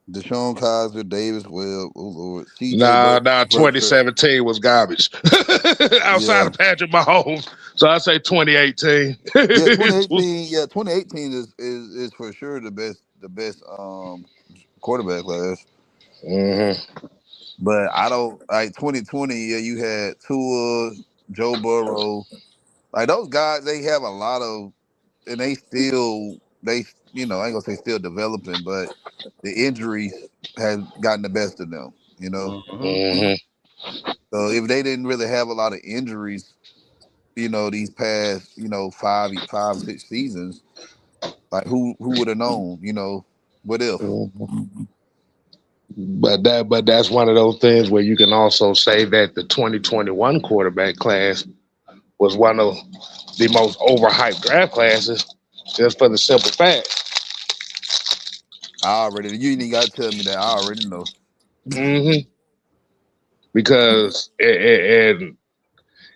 Deshaun Kaiser, Davis Webb, oh Lord, CJ. 2017 was garbage. Outside of Patrick Mahomes, so I say 2018. Yeah, 2018. Yeah, 2018 is for sure the best quarterback class. Mm-hmm. But I don't like 2020. Yeah, you had Tua, Joe Burrow, like those guys. They have a lot of, and I ain't gonna say still developing, but the injuries have gotten the best of them. Mm-hmm. So if they didn't really have a lot of injuries, these past 5-6 seasons, like who would have known? What if? Mm-hmm. But that's one of those things where you can also say that the 2021 quarterback class was one of the most overhyped draft classes, just for the simple fact. You ain't got to tell me that. I already know. Mm-hmm. Because and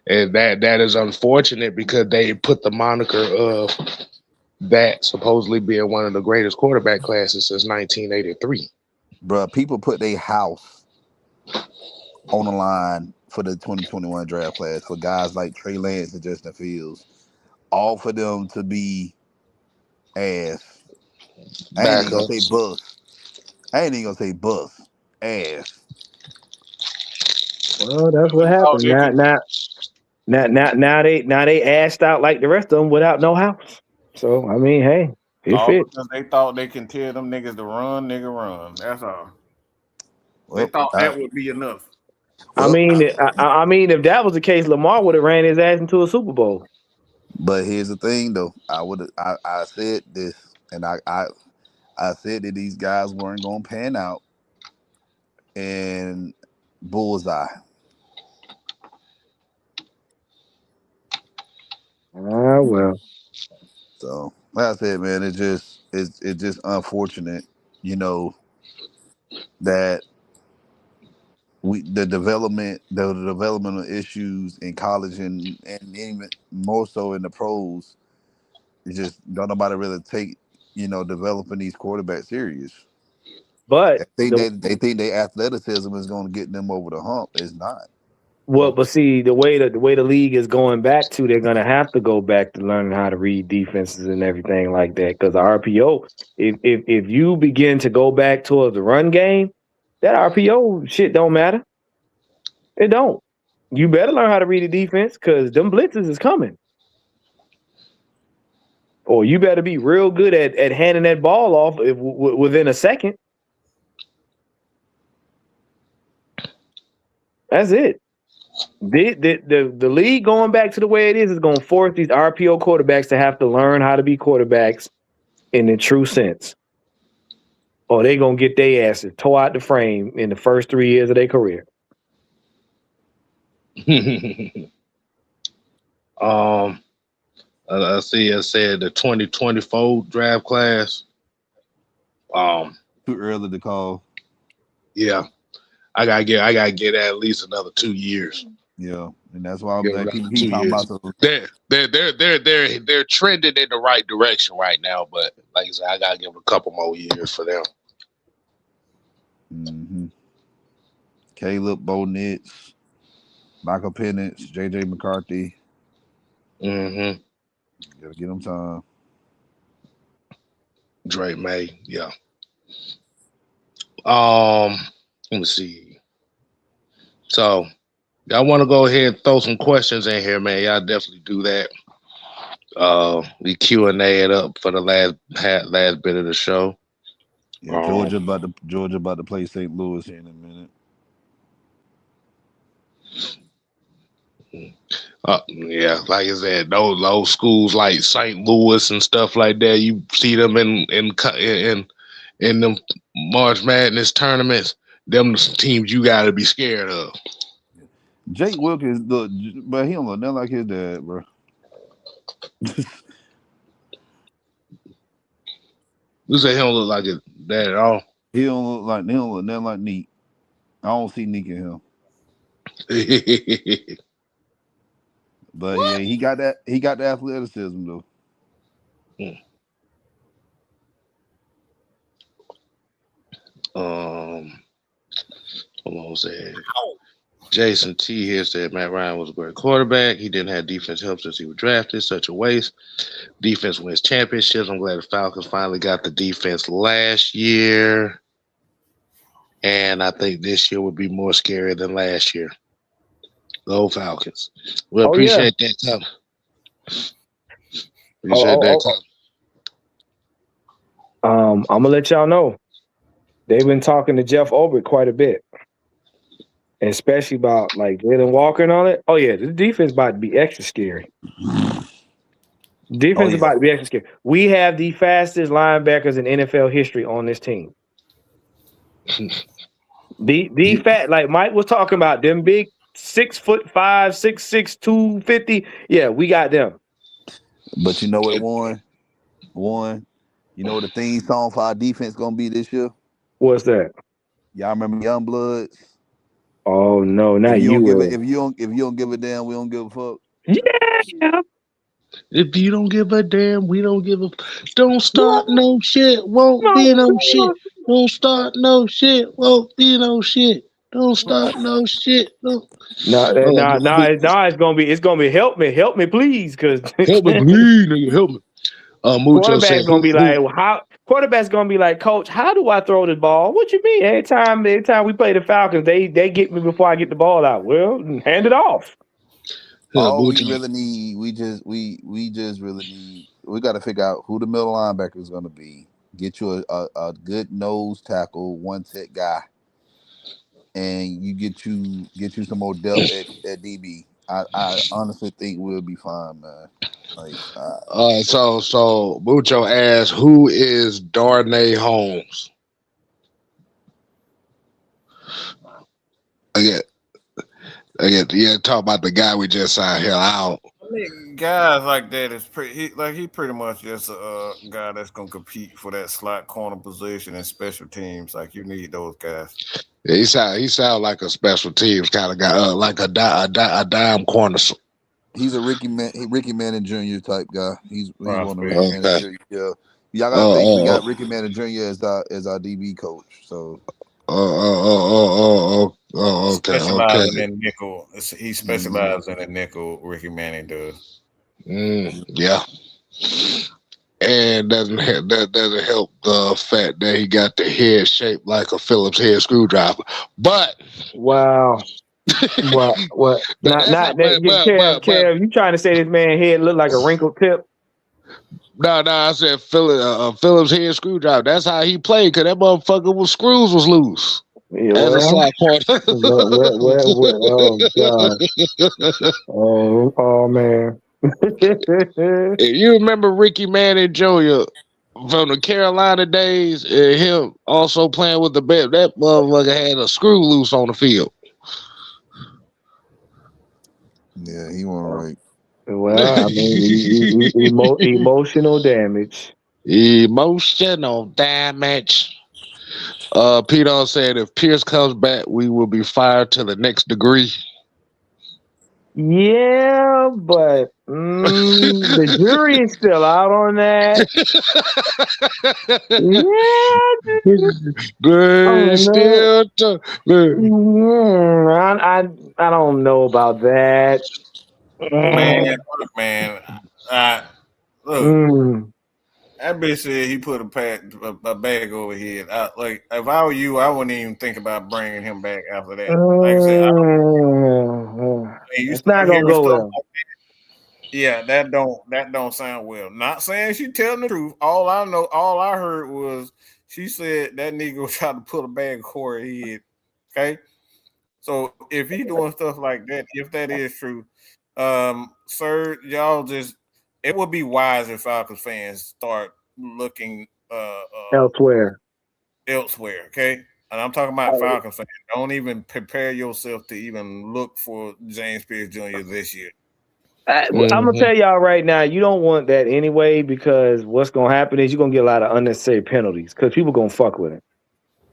that is unfortunate because they put the moniker of that supposedly being one of the greatest quarterback classes since 1983. Bruh, people put their house on the line for the 2021 draft class for guys like Trey Lance and Justin Fields, all for them to be ass. I ain't even gonna say bust. Ass. Well, that's what happened. Now they assed out like the rest of them without no house. So I mean, hey, it fits. Because they thought they can tell them niggas to run, nigga run. That's all. Well, they thought that would be enough. I mean, if that was the case, Lamar would have ran his ass into a Super Bowl. But I said this, and I said that these guys weren't gonna pan out, and bullseye. Well. So like I said, man, it's just unfortunate, that the developmental issues in college and even more so in the pros, it's just don't nobody really take developing these quarterbacks serious. But they think their athleticism is going to get them over the hump. It's not. Well, but see, the way the league is going back to, they're gonna have to go back to learning how to read defenses and everything like that. Because the RPO, if you begin to go back towards the run game, that RPO shit don't matter. It don't. You better learn how to read the defense because them blitzes is coming. Or you better be real good at handing that ball off within a second. That's it. The league going back to the way it is going to force these RPO quarterbacks to have to learn how to be quarterbacks in the true sense. Or they going to get their asses tore out the frame in the first 3 years of their career. I see it said the 2024 draft class. Too early to call. Yeah, I gotta get at least another 2 years. Yeah, and that's why I'm like, keep talking about those. They're trending in the right direction right now, but like I said, I gotta give it a couple more years for them. Mm-hmm. Caleb Bonitz, Michael Penix, JJ McCarthy. Mm-hmm. Gotta get them time. Drake May, yeah. Let me see. So, y'all want to go ahead and throw some questions in here, man? Y'all definitely do that. We Q&A it up for the last bit of the show. Yeah, Georgia about to play St. Louis here in a minute. Yeah, like I said, those schools like St. Louis and stuff like that, you see them in them March Madness tournaments. Them teams you got to be scared of. Jake Wilkins, but he don't look nothing like his dad, bro. You say he don't look like his dad at all? He don't look nothing like Neek. I don't see Neek in him. But yeah, he got the athleticism though. Hold on, said Jason T here said Matt Ryan was a great quarterback. He didn't have defense help since he was drafted. Such a waste. Defense wins championships. I'm glad the Falcons finally got the defense last year. And I think this year would be more scary than last year. Go Falcons. We appreciate that comment. Appreciate that comment. I'm gonna let y'all know. They've been talking to Jeff Obert quite a bit. And especially about like Jalen Walker and all that. Oh yeah, the defense about to be extra scary. Defense about to be extra scary. We have the fastest linebackers in NFL history on this team. The fat, like Mike was talking about, them big 6'5", 6'6", 250. Yeah, we got them. But you know what, Warren? You know what the theme song for our defense gonna be this year? What's that? Y'all remember Youngbloods? Oh no, not if you. If you don't give a damn, we don't give a fuck. Yeah. If you don't give a damn, we don't give a. Don't start no shit, won't be no shit. Don't start no shit, won't be no shit. Don't start no shit. No. No, it's gonna be help me, please, because help me, please, nigga, help me. Quarterback's gonna be like, quarterback's gonna be like, Coach, how do I throw the ball? What you mean? Every time we play the Falcons, they get me before I get the ball out. Well, hand it off. All we really need, we just really need. We got to figure out who the middle linebacker is going to be. Get you a good nose tackle, one set guy, and you get you some more depth at DB. I honestly think we'll be fine, man. Like, so Mucho asked, who is Darnay Holmes? Talk about the guy we just signed here out. Guys like that is he pretty much just a guy that's gonna compete for that slot corner position and special teams. Like, you need those guys. Yeah, he sound like a special teams kind of guy, like a dime corner. He's a Ricky Manning Jr. type guy. He's one of Ricky Manning Jr. Yeah, y'all gotta think we got Ricky Manning Jr. as our DB coach. So. Okay. Specializing in nickel. He specializes in a nickel. Ricky Manning does. Yeah. And that doesn't help the fact that he got the head shaped like a Phillips head screwdriver. But wow. What? Kev, you trying to say this man head look like a wrinkled tip? No, I said Phillips head screwdriver. That's how he played, because that motherfucker screws was loose. Yeah, as a slot corner. Oh God. Oh man. If you remember Ricky Manning Jr. from the Carolina days, him also playing with the Bears, that motherfucker had a screw loose on the field. Yeah, he wasn't right. Well, I mean, emotional damage. Emotional damage. Peter said if Pierce comes back, we will be fired to the next degree. Yeah, but the jury is still out on that. I don't know about that. Man, look, man. Look, that bitch said he put a bag over his head. Like, if I were you, I wouldn't even think about bringing him back after that. Like I said, it's not gonna go well. Like yeah, that don't sound well. Not saying she telling the truth. All I heard was she said that nigga tried to put a bag over his head. Okay, so if he doing stuff like that, if that is true, sir, y'all just. It would be wise if Falcons fans start looking elsewhere. Okay, and I'm talking about Falcons fans. Don't even prepare yourself to even look for James Pierce Jr. this year. I'm gonna tell y'all right now, you don't want that anyway, because what's gonna happen is you're gonna get a lot of unnecessary penalties because people gonna fuck with him,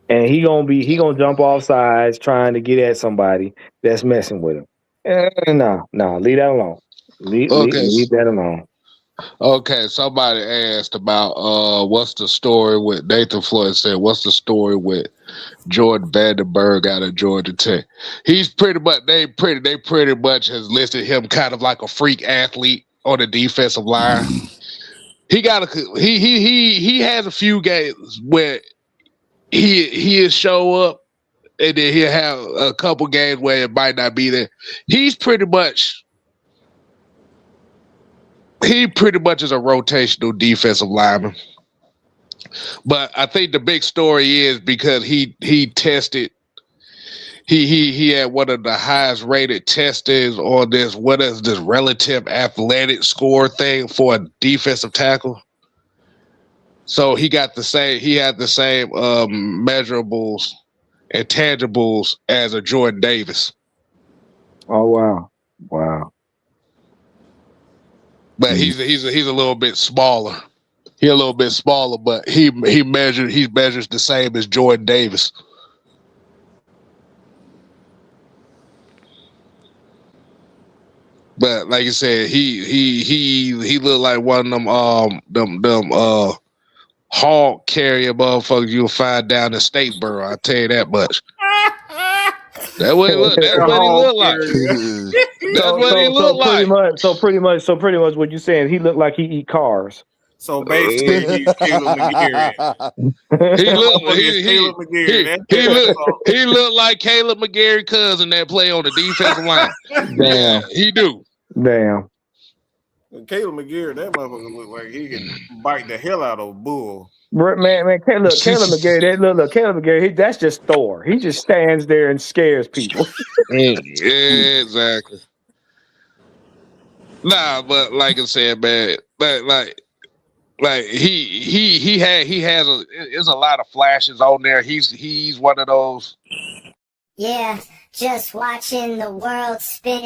and he gonna jump off sides trying to get at somebody that's messing with him. No, leave that alone. Leave that alone. Okay, somebody asked about what's the story with Nathan Floyd said, what's the story with Jordan Vandenberg out of Georgia Tech? He's pretty much they pretty much has listed him kind of like a freak athlete on the defensive line. He has a few games where he'll show up and then he'll have a couple games where it might not be there. He pretty much is a rotational defensive lineman. But I think the big story is because he tested, he had one of the highest rated testers on this, what is this relative athletic score thing for a defensive tackle. So he had the same measurables and tangibles as a Jordan Davis. Oh wow. But he's a little bit smaller. He's a little bit smaller, but he measures the same as Jordan Davis. But like you said, he looked like one of them hog carrier motherfuckers you'll find down in Statesboro. I tell you that much. That's what he looked like. That's what he looked like. So pretty much what you're saying, he looked like he eat cars. So basically, he's Caleb McGarry. He looked like Caleb McGarry cousin that play on the defensive line. Damn, he do. Damn. Caleb McGarry, that motherfucker look like he can bite the hell out of a bull. Man, Caleb McGarry, Caleb McGarry, that's just Thor. He just stands there and scares people. Exactly. Nah, but like I said, man, but like he has there's a lot of flashes on there. He's one of those. Yeah, just watching the world spin.